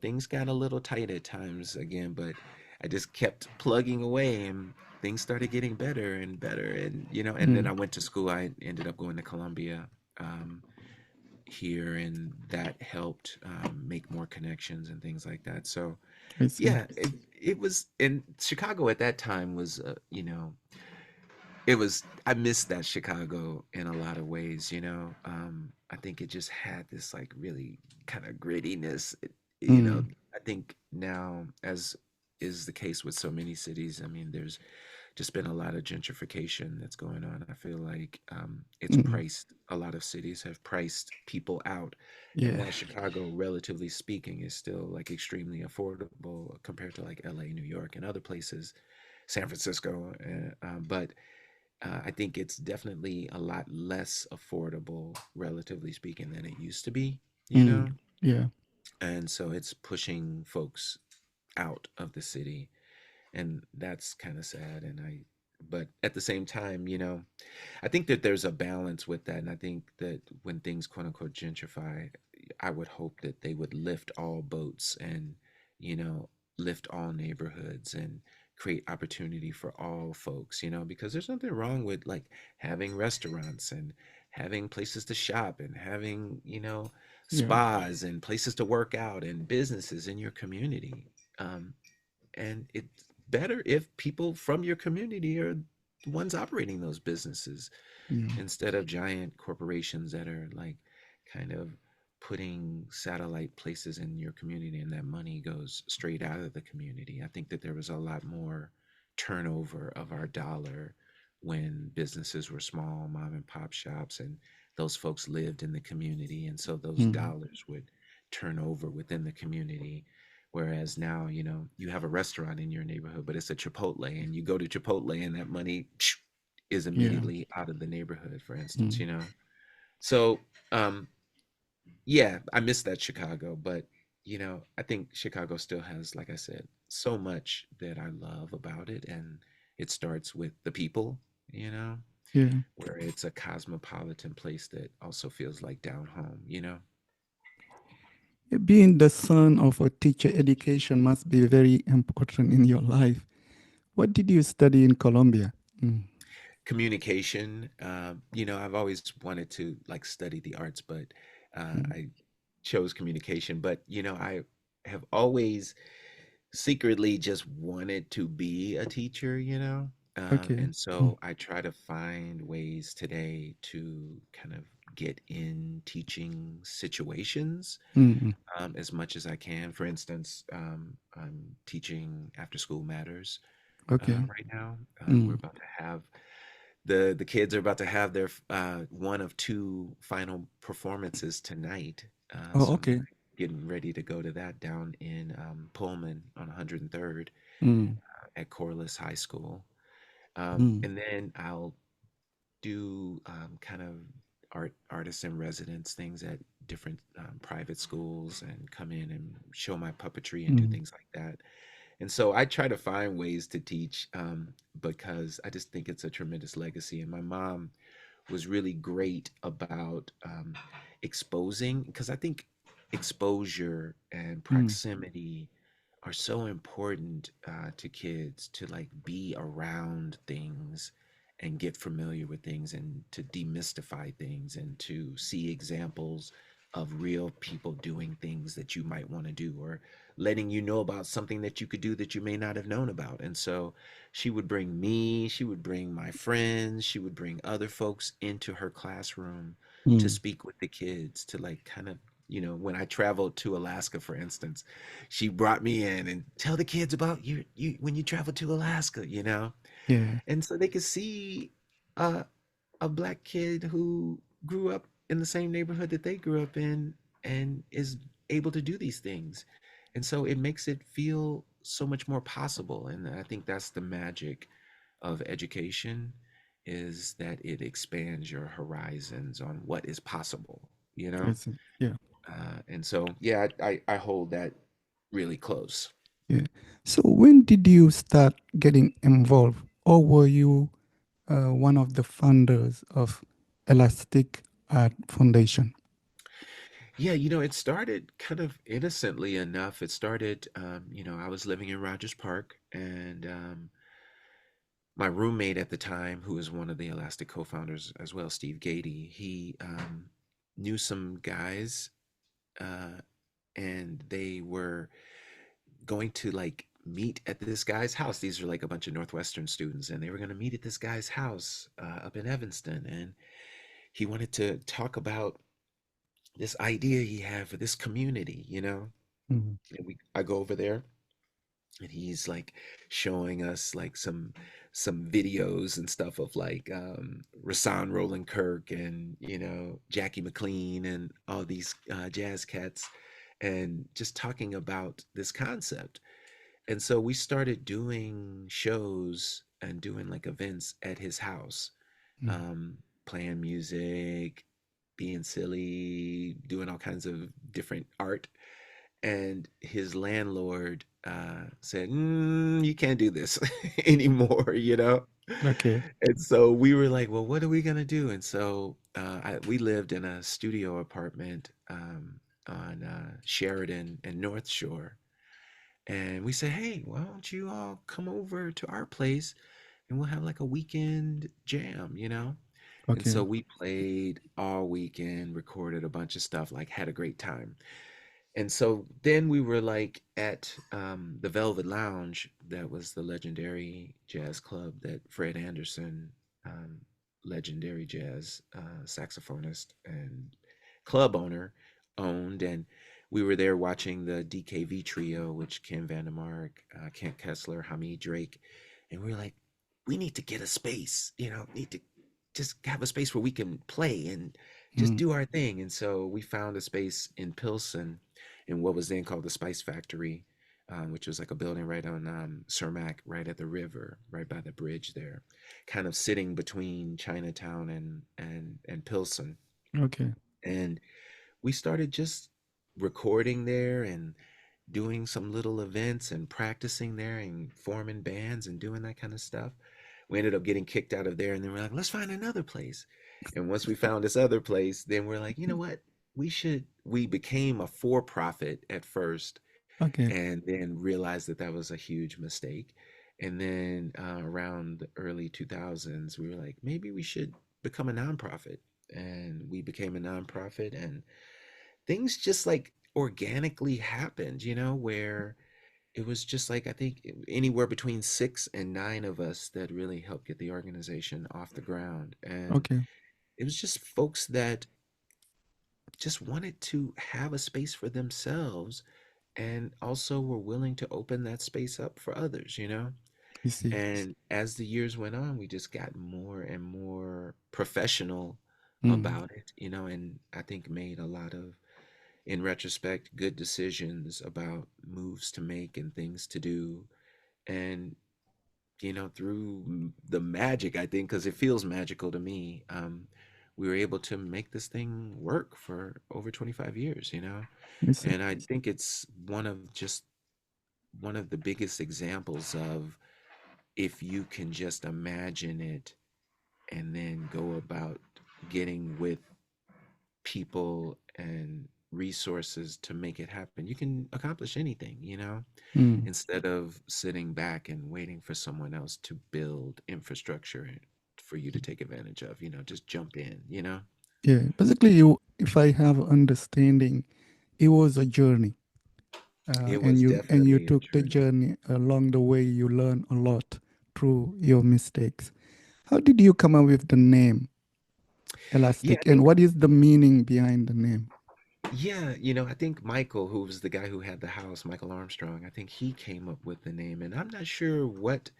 Speaker 2: things got a little tight at times again, but I just kept plugging away, and things started getting better and better. And, and then
Speaker 1: Mm.
Speaker 2: I went to school. I ended up going to Columbia here, and that helped make more connections and things like that. So,
Speaker 1: I see.
Speaker 2: yeah, it was in Chicago at that time was, it was, I missed that Chicago in a lot of ways, I think it just had this like really kind of grittiness,
Speaker 1: Mm.
Speaker 2: I think now, as is the case with so many cities, I mean, there's just been a lot of gentrification that's going on. I feel like it's
Speaker 1: Mm.
Speaker 2: priced, a lot of cities have priced people out. And
Speaker 1: Yeah.
Speaker 2: while Chicago, relatively speaking, is still like extremely affordable compared to like LA, New York, and other places, San Francisco, but I think it's definitely a lot less affordable, relatively speaking, than it used to be, you
Speaker 1: Mm.
Speaker 2: know?
Speaker 1: Yeah.
Speaker 2: And so it's pushing folks out of the city. And that's kind of sad. But at the same time, I think that there's a balance with that. And I think that when things quote unquote gentrify, I would hope that they would lift all boats and, you know, lift all neighborhoods and create opportunity for all folks, because there's nothing wrong with like having restaurants and having places to shop and having,
Speaker 1: Yeah.
Speaker 2: spas and places to work out and businesses in your community. Um, and it's better if people from your community are the ones operating those businesses
Speaker 1: Yeah.
Speaker 2: instead of giant corporations that are like kind of putting satellite places in your community and that money goes straight out of the community. I think that there was a lot more turnover of our dollar when businesses were small mom and pop shops and those folks lived in the community, and so those
Speaker 1: Mm.
Speaker 2: dollars would turn over within the community. Whereas now, you have a restaurant in your neighborhood, but it's a Chipotle, and you go to Chipotle, and that money is
Speaker 1: Yeah.
Speaker 2: immediately out of the neighborhood, for instance,
Speaker 1: Mm.
Speaker 2: So, yeah, I miss that Chicago, but I think Chicago still has, like I said, so much that I love about it, and it starts with the people, you know,
Speaker 1: Yeah.
Speaker 2: where it's a cosmopolitan place that also feels like down home.
Speaker 1: Being the son of a teacher, education must be very important in your life. What did you study in Colombia? Mm.
Speaker 2: Communication. I've always wanted to like study the arts, but
Speaker 1: Mm.
Speaker 2: I chose communication. But I have always secretly just wanted to be a teacher.
Speaker 1: Okay.
Speaker 2: And
Speaker 1: Mm.
Speaker 2: so I try to find ways today to kind of get in teaching situations
Speaker 1: Mm.
Speaker 2: as much as I can. For instance, I'm teaching after school matters
Speaker 1: Okay.
Speaker 2: right now. We're
Speaker 1: Mm.
Speaker 2: about to have the kids are about to have their one of two final performances tonight.
Speaker 1: Oh,
Speaker 2: So I'm
Speaker 1: okay.
Speaker 2: getting ready to go to that down in Pullman on 103rd
Speaker 1: Mm.
Speaker 2: at Corliss High School.
Speaker 1: Mm.
Speaker 2: And then I'll do kind of artists in residence things at different private schools and come in and show my puppetry and do
Speaker 1: Mm.
Speaker 2: things like that. And so I try to find ways to teach because I just think it's a tremendous legacy. And my mom was really great about exposing, because I think exposure and
Speaker 1: Mm.
Speaker 2: proximity are so important to kids to like be around things and get familiar with things and to demystify things and to see examples of real people doing things that you might want to do, or letting you know about something that you could do that you may not have known about. And so she would bring me, she would bring my friends, she would bring other folks into her classroom to
Speaker 1: Mm.
Speaker 2: speak with the kids, to like kind of, when I traveled to Alaska, for instance, she brought me in and tell the kids about you when you travel to Alaska.
Speaker 1: Yeah.
Speaker 2: And so they could see uh, a black kid who grew up in the same neighborhood that they grew up in and is able to do these things. And so it makes it feel so much more possible. And I think that's the magic of education, is that it expands your horizons on what is possible, you
Speaker 1: I
Speaker 2: know?
Speaker 1: see. Yeah.
Speaker 2: And so, yeah, I hold that really close.
Speaker 1: Yeah. So when did you start getting involved, or were you one of the founders of Elastic Art Foundation?
Speaker 2: Yeah, it started kind of innocently enough. It started, I was living in Rogers Park, and my roommate at the time, who was one of the Elastic co-founders as well, Steve Gady, he knew some guys, uh, and they were going to like meet at this guy's house. These are like a bunch of Northwestern students, and they were going to meet at this guy's house up in Evanston, and he wanted to talk about this idea he had for this community.
Speaker 1: Mm.
Speaker 2: And I go over there, and he's like showing us like some videos and stuff of like Rasan Roland Kirk and Jackie McLean and all these jazz cats, and just talking about this concept. And so we started doing shows and doing like events at his house,
Speaker 1: Mm.
Speaker 2: um, playing music, being silly, doing all kinds of different art. And his landlord said, "You can't do this anymore," you know?
Speaker 1: Okay.
Speaker 2: And so we were like, "Well, what are we gonna do?" And so we lived in a studio apartment on Sheridan and North Shore. And we said, "Hey, why don't you all come over to our place and we'll have like a weekend jam, you know?" And
Speaker 1: Okay.
Speaker 2: so we played all weekend, recorded a bunch of stuff, like had a great time. And so then we were like at the Velvet Lounge, that was the legendary jazz club that Fred Anderson, um, legendary jazz saxophonist and club owner, owned. And we were there watching the DKV trio, which Ken Vandermark, Kent Kessler, Hamid Drake. And we were like, we need to get a space, need to just have a space where we can play and just
Speaker 1: Mm.
Speaker 2: do our thing. And so we found a space in Pilsen in what was then called the Spice Factory, which was like a building right on Cermak, right at the river, right by the bridge there, kind of sitting between Chinatown and Pilsen.
Speaker 1: Okay.
Speaker 2: And we started just recording there and doing some little events and practicing there and forming bands and doing that kind of stuff. We ended up getting kicked out of there, and then we're like, let's find another place. And once we found this other place, then we're like, you know what? We became a for profit at first,
Speaker 1: Okay.
Speaker 2: and then realized that that was a huge mistake. And then around the early 2000s, we were like, maybe we should become a nonprofit. And we became a nonprofit, and things just like organically happened, where it was just like I think anywhere between 6 and 9 of us that really helped get the organization off the ground. And
Speaker 1: Okay.
Speaker 2: it was just folks that just wanted to have a space for themselves and also were willing to open that space up for others.
Speaker 1: You see.
Speaker 2: And as the years went on, we just got more and more professional
Speaker 1: Mm.
Speaker 2: about it, and I think made a lot of, in retrospect, good decisions about moves to make and things to do. And through the magic, I think, because it feels magical to me, we were able to make this thing work for over 25 years.
Speaker 1: You see.
Speaker 2: And I think it's one of the biggest examples of, if you can just imagine it and then go about getting with people and resources to make it happen, you can accomplish anything.
Speaker 1: Mm.
Speaker 2: Instead of sitting back and waiting for someone else to build infrastructure for you to take advantage of, just jump in.
Speaker 1: Yeah. Basically, if I have understanding, it was a journey,
Speaker 2: It
Speaker 1: and
Speaker 2: was
Speaker 1: you
Speaker 2: definitely a
Speaker 1: took the
Speaker 2: journey.
Speaker 1: journey. Along the way, you learn a lot through your mistakes. How did you come up with the name
Speaker 2: Yeah,
Speaker 1: Elastic,
Speaker 2: I
Speaker 1: and
Speaker 2: think
Speaker 1: what is the meaning behind the name?
Speaker 2: yeah, I think Michael, who was the guy who had the house, Michael Armstrong, I think he came up with the name, and I'm not sure what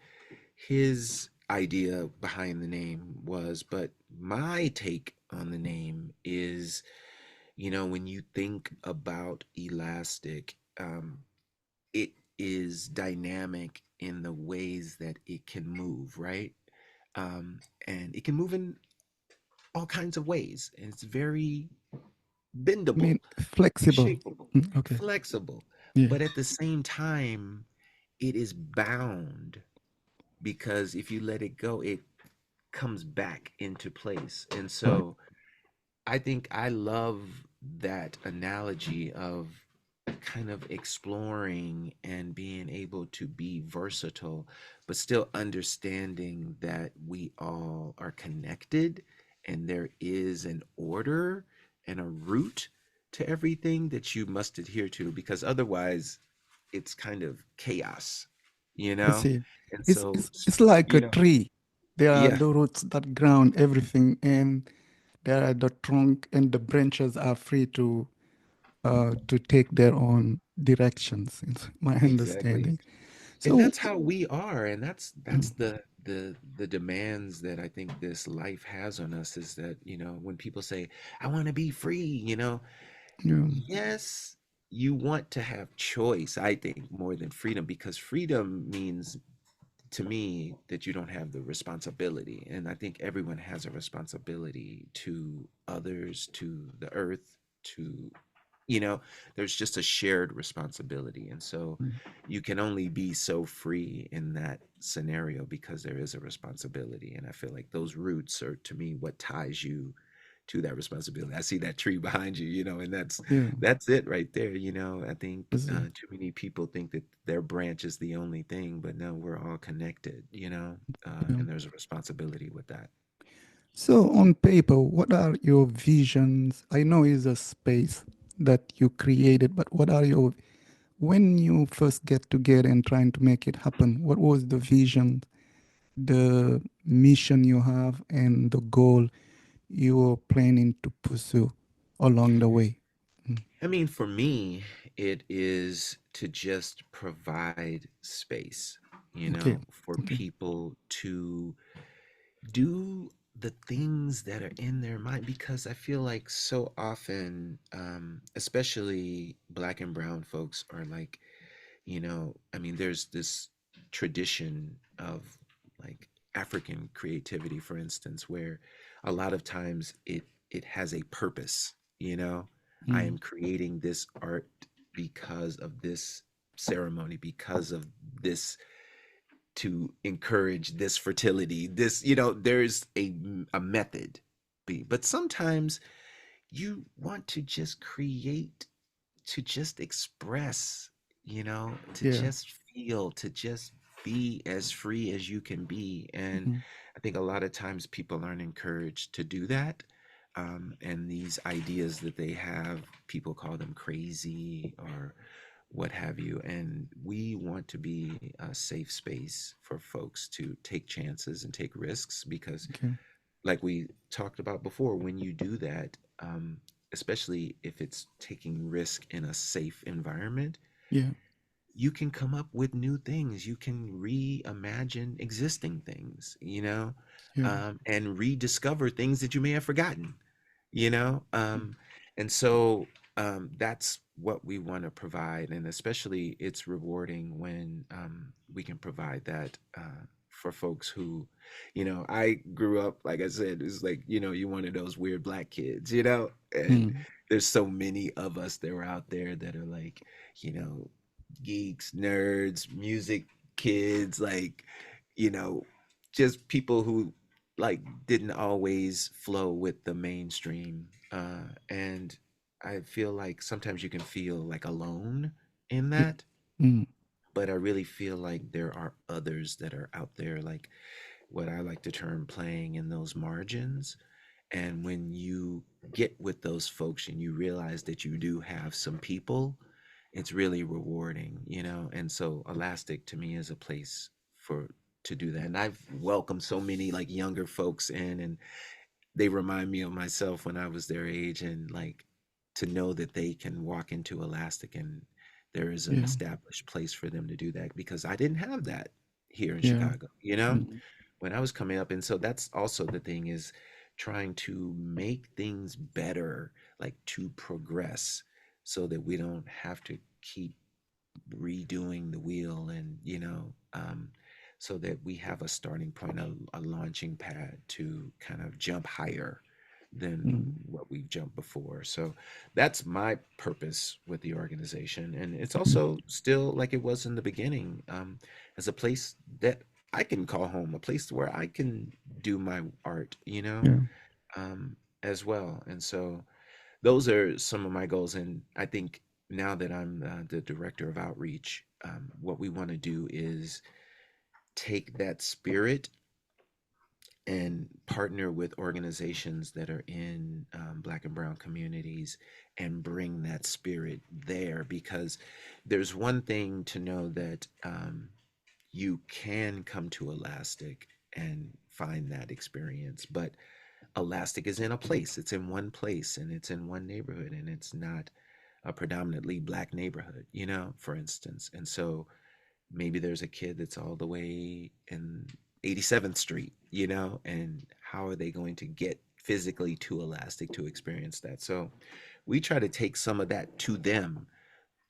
Speaker 2: his idea behind the name was, but my take on the name is, when you think about elastic, it is dynamic in the ways that it can move, right? And it can move in all kinds of ways, and it's very
Speaker 1: I mean,
Speaker 2: bendable,
Speaker 1: flexible.
Speaker 2: shapeable,
Speaker 1: Mm. Okay.
Speaker 2: flexible,
Speaker 1: Yeah.
Speaker 2: but at the same time, it is bound, because if you let it go, it comes back into place. And
Speaker 1: Right.
Speaker 2: so I think I love that analogy of kind of exploring and being able to be versatile, but still understanding that we all are connected and there is an order and a root to everything that you must adhere to, because otherwise it's kind of chaos, you
Speaker 1: I
Speaker 2: know?
Speaker 1: see.
Speaker 2: And
Speaker 1: It's
Speaker 2: so,
Speaker 1: it's it's like a
Speaker 2: you know,
Speaker 1: tree. There are
Speaker 2: yeah,
Speaker 1: the roots that ground everything, and there are the trunk and the branches are free to take their own directions. It's my
Speaker 2: exactly.
Speaker 1: understanding.
Speaker 2: And
Speaker 1: So,
Speaker 2: that's how we are, and that's the demands that I think this life has on us, is that, when people say, I want to be free,
Speaker 1: yeah,
Speaker 2: yes, you want to have choice, I think, more than freedom, because freedom means to me that you don't have the responsibility. And I think everyone has a responsibility to others, to the earth, to, you know, there's just a shared responsibility. And so
Speaker 1: mm,
Speaker 2: you can only be so free in that scenario because there is a responsibility. And I feel like those roots are, to me, what ties you to that responsibility. I see that tree behind you, and
Speaker 1: yeah,
Speaker 2: that's it right there. I think
Speaker 1: that's it.
Speaker 2: too many people think that their branch is the only thing, but no, we're all connected,
Speaker 1: Yeah.
Speaker 2: and there's a responsibility with that.
Speaker 1: So, on paper, what are your visions? I know it's a space that you created, but what are your, when you first get together and trying to make it happen, what was the vision, the mission you have, and the goal you are planning to pursue along the way? Mm.
Speaker 2: I mean, for me, it is to just provide space,
Speaker 1: Okay.
Speaker 2: for
Speaker 1: Okay.
Speaker 2: people to do the things that are in their mind, because I feel like so often, especially black and brown folks are like, I mean, there's this tradition of like African creativity, for instance, where a lot of times it has a purpose, I
Speaker 1: Mm.
Speaker 2: am creating this art because of this ceremony, because of this, to encourage this fertility, this, there's a method. But sometimes you want to just create, to just express, to
Speaker 1: Yeah.
Speaker 2: just feel, to just be as free as you can be. And
Speaker 1: Hmm.
Speaker 2: I think a lot of times people aren't encouraged to do that. And these ideas that they have, people call them crazy or what have you. And we want to be a safe space for folks to take chances and take risks, because,
Speaker 1: Okay.
Speaker 2: like we talked about before, when you do that, especially if it's taking risk in a safe environment,
Speaker 1: Yeah.
Speaker 2: you can come up with new things. You can reimagine existing things,
Speaker 1: Yeah.
Speaker 2: and rediscover things that you may have forgotten, you know? And so that's what we want to provide. And especially it's rewarding when we can provide that for folks who, I grew up, like I said, it's like, you one of those weird black kids, and
Speaker 1: Mm.
Speaker 2: there's so many of us that are out there that are like, you know, geeks, nerds, music kids, like, you know, just people who like didn't always flow with the mainstream. And I feel like sometimes you can feel like alone in
Speaker 1: Yeah.
Speaker 2: that,
Speaker 1: Mm.
Speaker 2: but I really feel like there are others that are out there, like what I like to term playing in those margins. And when you get with those folks and you realize that you do have some people, it's really rewarding, And so Elastic to me is a place for to do that. And I've welcomed so many like younger folks in, and they remind me of myself when I was their age, and like to know that they can walk into Elastic and there is an
Speaker 1: Yeah.
Speaker 2: established place for them to do that, because I didn't have that here in
Speaker 1: Yeah.
Speaker 2: Chicago,
Speaker 1: Mm.
Speaker 2: when I was coming up. And so that's also the thing, is trying to make things better, like to progress, so that we don't have to keep redoing the wheel, and so that we have a starting point, a launching pad to kind of jump higher than
Speaker 1: Mm.
Speaker 2: what we've jumped before. So that's my purpose with the organization. And it's
Speaker 1: Mm.
Speaker 2: also still like it was in the beginning, as a place that I can call home, a place where I can do my art,
Speaker 1: Yeah.
Speaker 2: um, as well. And so those are some of my goals. And I think now that I'm the director of outreach, what we want to do is take that spirit and partner with organizations that are in black and brown communities and bring that spirit there, because there's one thing to know that you can come to Elastic and find that experience, but Elastic is in a place, it's in one place, and it's in one neighborhood, and it's not a predominantly black neighborhood, for instance. And so maybe there's a kid that's all the way in 87th Street, you know, and how are they going to get physically to Elastic to experience that? So we try to take some of that to them,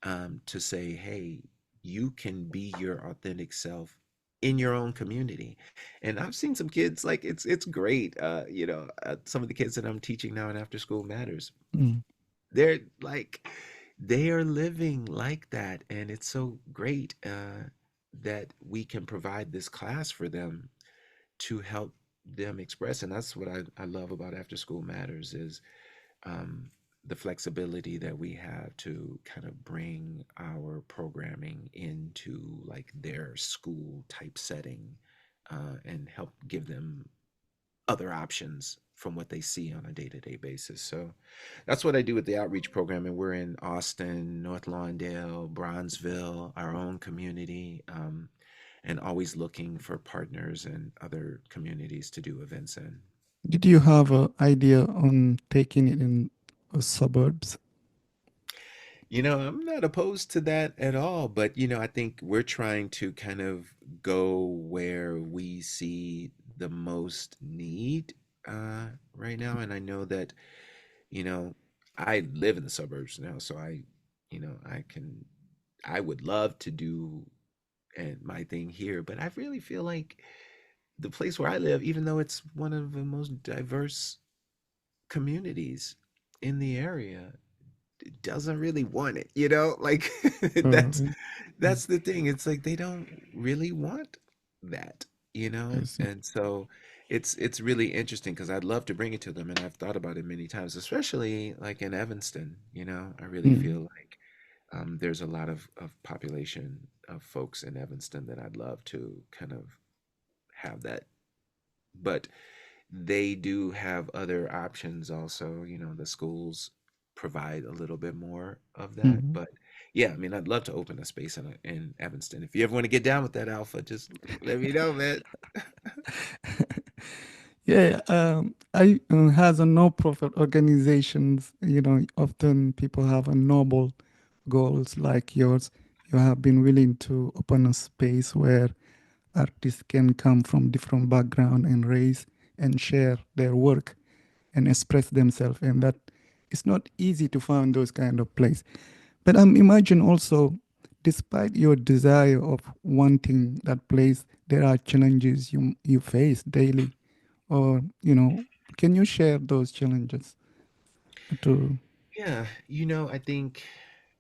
Speaker 2: to say, hey, you can be your authentic self in your own community. And I've seen some kids, like it's great. Some of the kids that I'm teaching now in After School Matters,
Speaker 1: Mm.
Speaker 2: they're like, they are living like that, and it's so great, that we can provide this class for them to help them express. And that's what I love about After School Matters is, um, the flexibility that we have to kind of bring our programming into like their school type setting, and help give them other options from what they see on a day-to-day basis. So that's what I do with the outreach program. And we're in Austin, North Lawndale, Bronzeville, our own community, and always looking for partners and other communities to do events in.
Speaker 1: Did you have an idea on taking it in suburbs?
Speaker 2: I'm not opposed to that at all, but I think we're trying to kind of go where we see the most need, right now. And I know that, you know, I live in the suburbs now, so I would love to do and my thing here, but I really feel like the place where I live, even though it's one of the most diverse communities in the area, doesn't really want it, like that's
Speaker 1: Really? Mm.
Speaker 2: that's the thing. It's like they don't really want that,
Speaker 1: I see.
Speaker 2: and so it's really interesting because I'd love to bring it to them, and I've thought about it many times, especially like in Evanston. I really
Speaker 1: Mm.
Speaker 2: feel like, there's a lot of population of folks in Evanston that I'd love to kind of have that, but they do have other options also. The schools provide a little bit more of that.
Speaker 1: Mhm.
Speaker 2: But yeah, I mean, I'd love to open a space in Evanston. If you ever want to get down with that, Alpha, just let me know, man.
Speaker 1: Yeah, I has a no-profit organizations. Often people have a noble goals like yours. You have been willing to open a space where artists can come from different background and race and share their work and express themselves, and that it's not easy to find those kind of place. But imagine also, despite your desire of wanting that place, there are challenges you face daily. Or can you share those challenges to?
Speaker 2: Yeah, I think,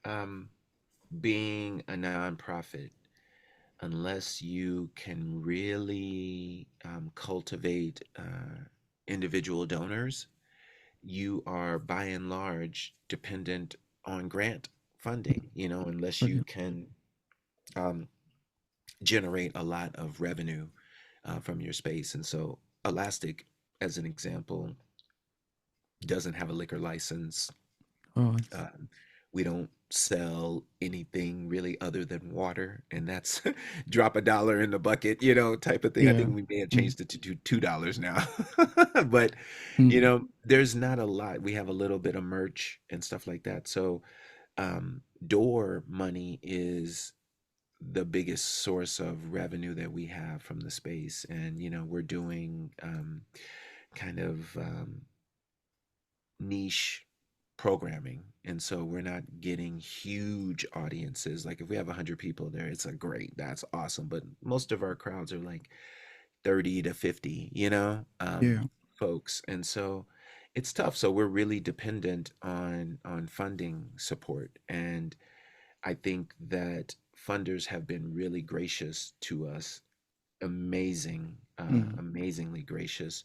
Speaker 2: um, being a nonprofit, unless you can really, cultivate, individual donors, you are by and large dependent on grant funding, unless you
Speaker 1: Okay.
Speaker 2: can, um, generate a lot of revenue, from your space. And so, Elastic, as an example, doesn't have a liquor license.
Speaker 1: Oh, I see.
Speaker 2: Um, we don't sell anything really other than water, and that's drop a dollar in the bucket, type of thing. I
Speaker 1: Yeah.
Speaker 2: think we may have
Speaker 1: Mm.
Speaker 2: changed it to $2 now, but
Speaker 1: Mm.
Speaker 2: there's not a lot. We have a little bit of merch and stuff like that. So, door money is the biggest source of revenue that we have from the space, and we're doing, kind of, niche programming, and so we're not getting huge audiences. Like if we have 100 people there, it's a great, that's awesome, but most of our crowds are like 30 to 50,
Speaker 1: Yeah.
Speaker 2: folks. And so it's tough, so we're really dependent on funding support. And I think that funders have been really gracious to us,
Speaker 1: Mm.
Speaker 2: amazingly gracious.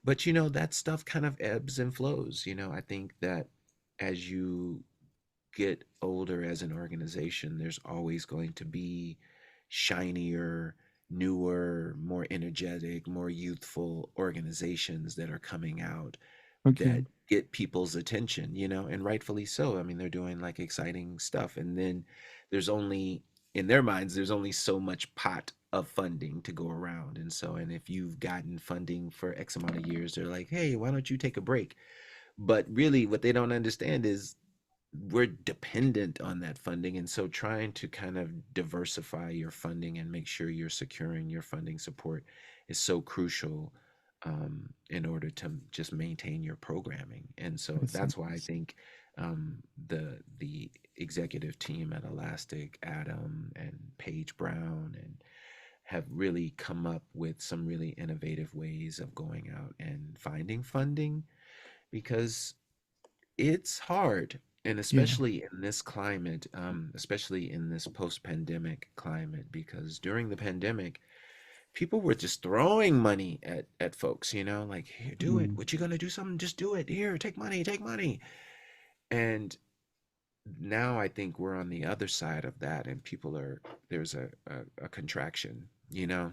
Speaker 2: But that stuff kind of ebbs and flows. I think that as you get older as an organization, there's always going to be shinier, newer, more energetic, more youthful organizations that are coming out
Speaker 1: Okay.
Speaker 2: that get people's attention, and rightfully so. I mean, they're doing like exciting stuff. And then there's only, in their minds, there's only so much pot of funding to go around. And so, and if you've gotten funding for X amount of years, they're like, hey, why don't you take a break? But really, what they don't understand is we're dependent on that funding. And so trying to kind of diversify your funding and make sure you're securing your funding support is so crucial, in order to just maintain your programming. And so
Speaker 1: I see.
Speaker 2: that's why I think, the executive team at Elastic, Adam and Paige Brown, and have really come up with some really innovative ways of going out and finding funding, because it's hard. And
Speaker 1: Yeah.
Speaker 2: especially in this climate, especially in this post-pandemic climate, because during the pandemic, people were just throwing money at folks, like, here, do it.
Speaker 1: Mm,
Speaker 2: What you gonna do something? Just do it. Here, take money, take money. And now I think we're on the other side of that, and there's a contraction,
Speaker 1: yeah.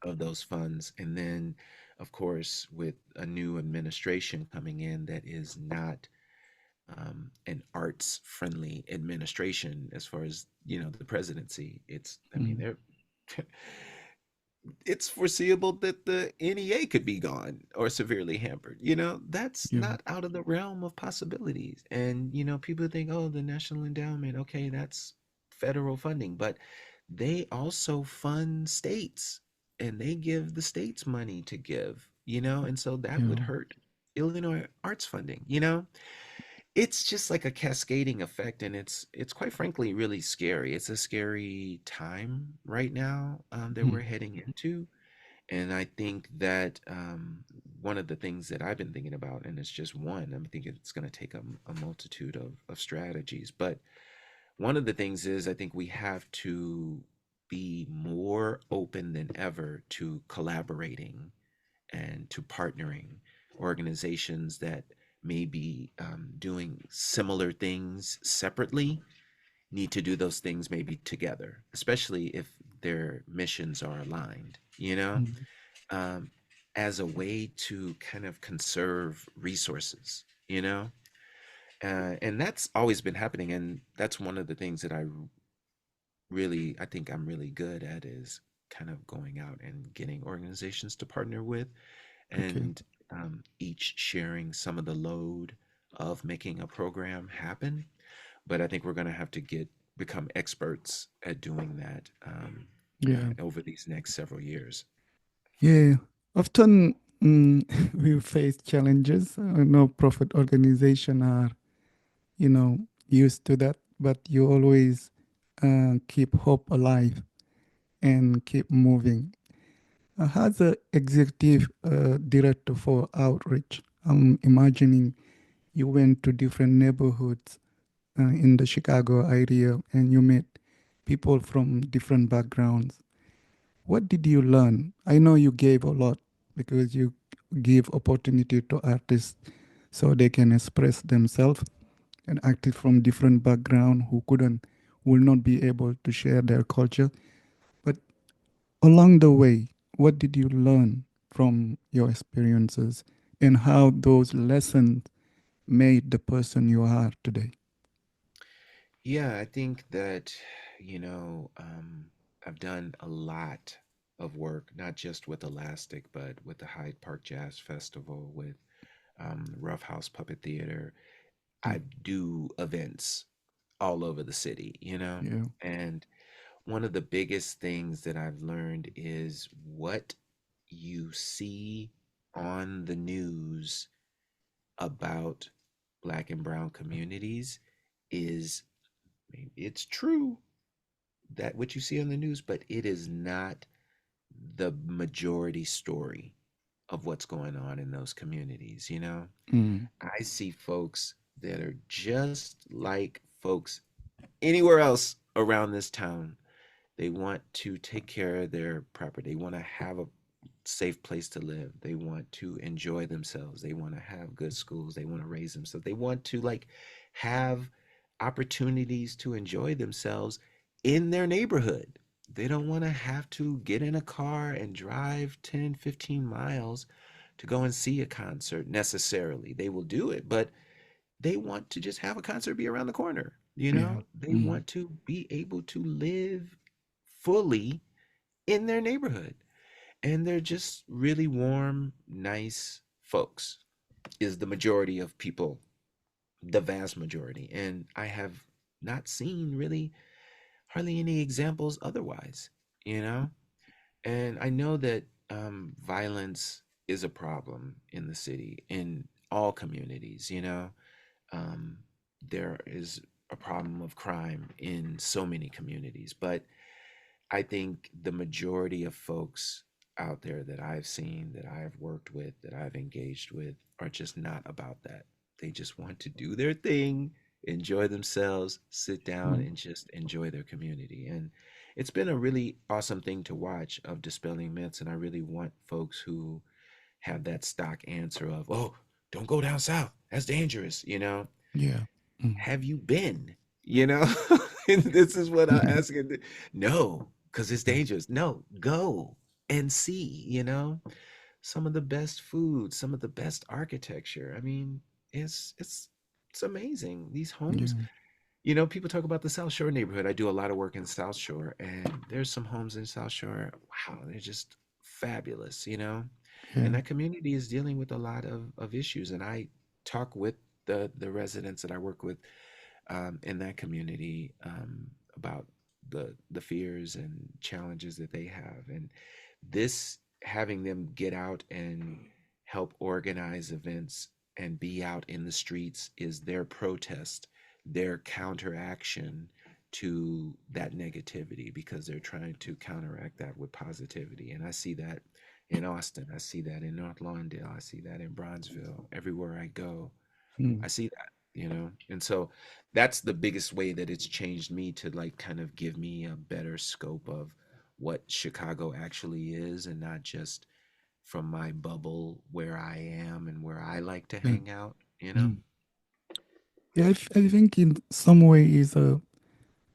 Speaker 2: of those funds. And then, of course, with a new administration coming in that is not, an arts friendly administration, as far as the presidency, I mean,
Speaker 1: Mm,
Speaker 2: it's foreseeable that the NEA could be gone or severely hampered. That's
Speaker 1: yeah.
Speaker 2: not out of the realm of possibilities. And people think, oh, the National Endowment, okay, that's federal funding, but they also fund states, and they give the states money to give, and so that would
Speaker 1: Yeah.
Speaker 2: hurt Illinois arts funding. It's just like a cascading effect, and it's quite frankly really scary. It's a scary time right now, that we're
Speaker 1: Mm,
Speaker 2: heading into. And I think that, one of the things that I've been thinking about, and it's just one, I'm thinking it's going to take a multitude of strategies. But one of the things is, I think we have to be more open than ever to collaborating and to partnering. Organizations that may be, doing similar things separately need to do those things maybe together, especially if their missions are aligned,
Speaker 1: mm,
Speaker 2: um, as a way to kind of conserve resources, and that's always been happening. And that's one of the things that I think I'm really good at, is kind of going out and getting organizations to partner with,
Speaker 1: okay.
Speaker 2: and, each sharing some of the load of making a program happen. But I think we're going to have to become experts at doing that,
Speaker 1: Yeah.
Speaker 2: over these next several years.
Speaker 1: Yeah. Often we face challenges. No profit organization are, used to that, but you always keep hope alive and keep moving. As a executive director for outreach, I'm imagining you went to different neighborhoods in the Chicago area and you met people from different backgrounds. What did you learn? I know you gave a lot because you give opportunity to artists so they can express themselves, and artists from different background who will not be able to share their culture. But along the way, what did you learn from your experiences and how those lessons made the person you are today?
Speaker 2: Yeah, I think that, I've done a lot of work, not just with Elastic, but with the Hyde Park Jazz Festival, with, Rough House Puppet Theater.
Speaker 1: Mm,
Speaker 2: I do events all over the city,
Speaker 1: yeah.
Speaker 2: and one of the biggest things that I've learned is what you see on the news about Black and Brown communities is, it's true, that what you see on the news, but it is not the majority story of what's going on in those communities.
Speaker 1: Mm,
Speaker 2: I see folks that are just like folks anywhere else around this town. They want to take care of their property. They want to have a safe place to live. They want to enjoy themselves. They want to have good schools. They want to raise themselves. They want to, like, have opportunities to enjoy themselves in their neighborhood. They don't want to have to get in a car and drive 10, 15 miles to go and see a concert necessarily. They will do it, but they want to just have a concert be around the corner.
Speaker 1: yeah.
Speaker 2: They
Speaker 1: Mm,
Speaker 2: want to be able to live fully in their neighborhood. And they're just really warm, nice folks, is the majority of people the vast majority. And I have not seen really hardly any examples otherwise, you know? And I know that violence is a problem in the city, in all communities, you know? Um, there is a problem of crime in so many communities, but I think the majority of folks out there that I've seen, that I've worked with, that I've engaged with are just not about that. They just want to do their thing, enjoy themselves, sit down
Speaker 1: Mm.
Speaker 2: and just enjoy their community. And it's been a really awesome thing to watch of dispelling myths. And I really want folks who have that stock answer of, oh, don't go down south. That's dangerous, you know?
Speaker 1: Yeah. Mm.
Speaker 2: Have you been? You know, and this is what I ask. No, because it's
Speaker 1: Yeah.
Speaker 2: dangerous. No, go and see. You know, some of the best food, some of the best architecture. I mean, it's amazing. These homes.
Speaker 1: Yeah.
Speaker 2: You know, people talk about the South Shore neighborhood. I do a lot of work in South Shore, and there's some homes in South Shore. Wow, they're just fabulous. You know, and
Speaker 1: Yeah.
Speaker 2: that community is dealing with a lot of issues. And I talk with the residents that I work with in that community about the fears and challenges that they have, and this having them get out and help organize events and be out in the streets is their protest, their counteraction to that negativity because they're trying to counteract that with positivity. And I see that in Austin, I see that in North Lawndale, I see that in Bronzeville. Everywhere I go,
Speaker 1: Mm.
Speaker 2: I see that, you know? And so that's the biggest way that it's changed me to like kind of give me a better scope of what Chicago actually is and not just from my bubble where I am and where I like to
Speaker 1: Yeah.
Speaker 2: hang out, you know?
Speaker 1: Mm. Yeah. I think in some way is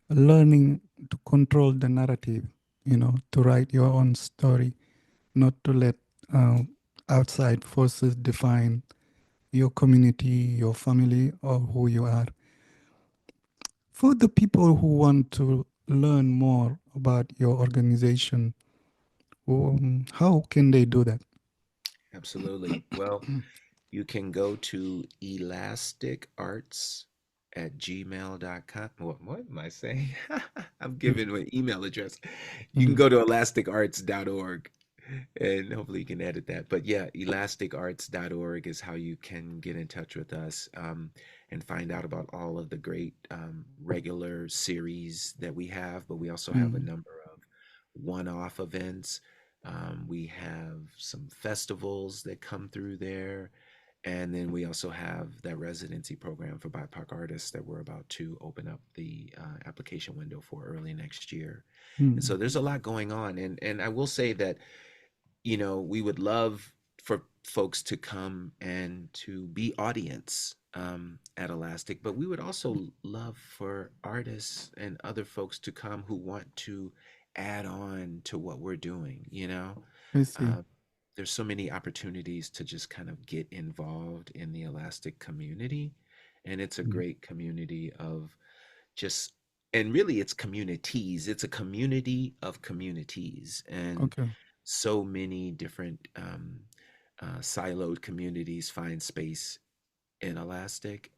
Speaker 1: learning to control the narrative, to write your own story, not to let uh, outside forces define your community, your family, or who you are. For the people who want to learn more about your organization, how can they do that?
Speaker 2: Absolutely. Well, you can go to elasticarts at gmail.com. What am I saying? I'm giving my email address. You can
Speaker 1: Mm,
Speaker 2: go to elasticarts.org and hopefully you can edit that. But yeah, elasticarts.org is how you can get in touch with us and find out about all of the great regular series that we have. But we also have a
Speaker 1: mm,
Speaker 2: number of one off events. We have some festivals that come through there. And then we also have that residency program for BIPOC artists that we're about to open up the application window for early next year. And so
Speaker 1: mm,
Speaker 2: there's a lot going on. And I will say that we would love for folks to come and to be audience at Elastic, but we would also love for artists and other folks to come who want to add on to what we're doing.
Speaker 1: I see.
Speaker 2: Uh, there's so many opportunities to just kind of get involved in the Elastic community. And it's a
Speaker 1: Mm,
Speaker 2: great community of just, and really it's communities. It's a community of communities. And
Speaker 1: okay.
Speaker 2: so many different siloed communities find space in Elastic.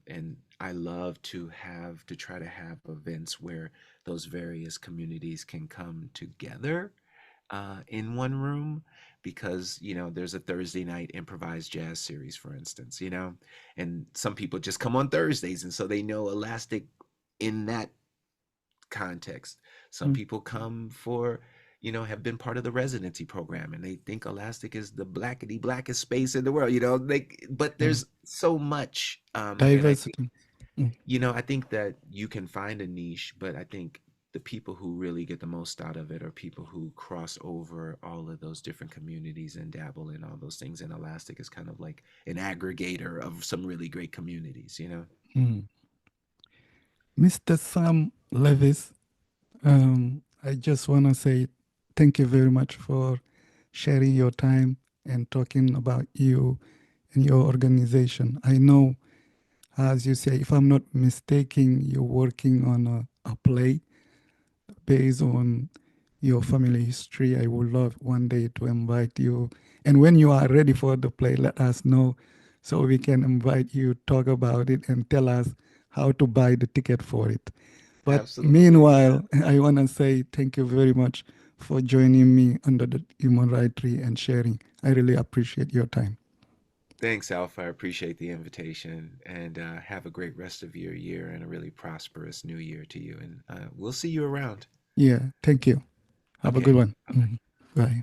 Speaker 2: And I love to try to have events where those various communities can come together in one room because there's a Thursday night improvised jazz series, for instance, and some people just come on Thursdays, and so they know Elastic in that context. Some
Speaker 1: Mm,
Speaker 2: people come for, have been part of the residency program and they think Elastic is the blackety blackest space in the world, but
Speaker 1: yeah.
Speaker 2: there's so much. And I think,
Speaker 1: Diversity. Mm,
Speaker 2: I think that you can find a niche, but I think the people who really get the most out of it are people who cross over all of those different communities and dabble in all those things. And Elastic is kind of like an aggregator of some really great communities.
Speaker 1: mm. Mr. Sam Levis, I just want to say thank you very much for sharing your time and talking about you and your organization. I know, as you say, if I'm not mistaken, you're working on a play based on your family history. I would love one day to invite you. And when you are ready for the play, let us know so we can invite you, talk about it, and tell us how to buy the ticket for it. But
Speaker 2: Absolutely.
Speaker 1: meanwhile, I want to say thank you very much for joining me under the Human Rights Tree and sharing. I really appreciate your time.
Speaker 2: Thanks, Alpha. I appreciate the invitation and have a great rest of your year and a really prosperous new year to you. And we'll see you around.
Speaker 1: Yeah, thank you. Have a good
Speaker 2: Okay.
Speaker 1: one.
Speaker 2: Bye bye.
Speaker 1: Bye.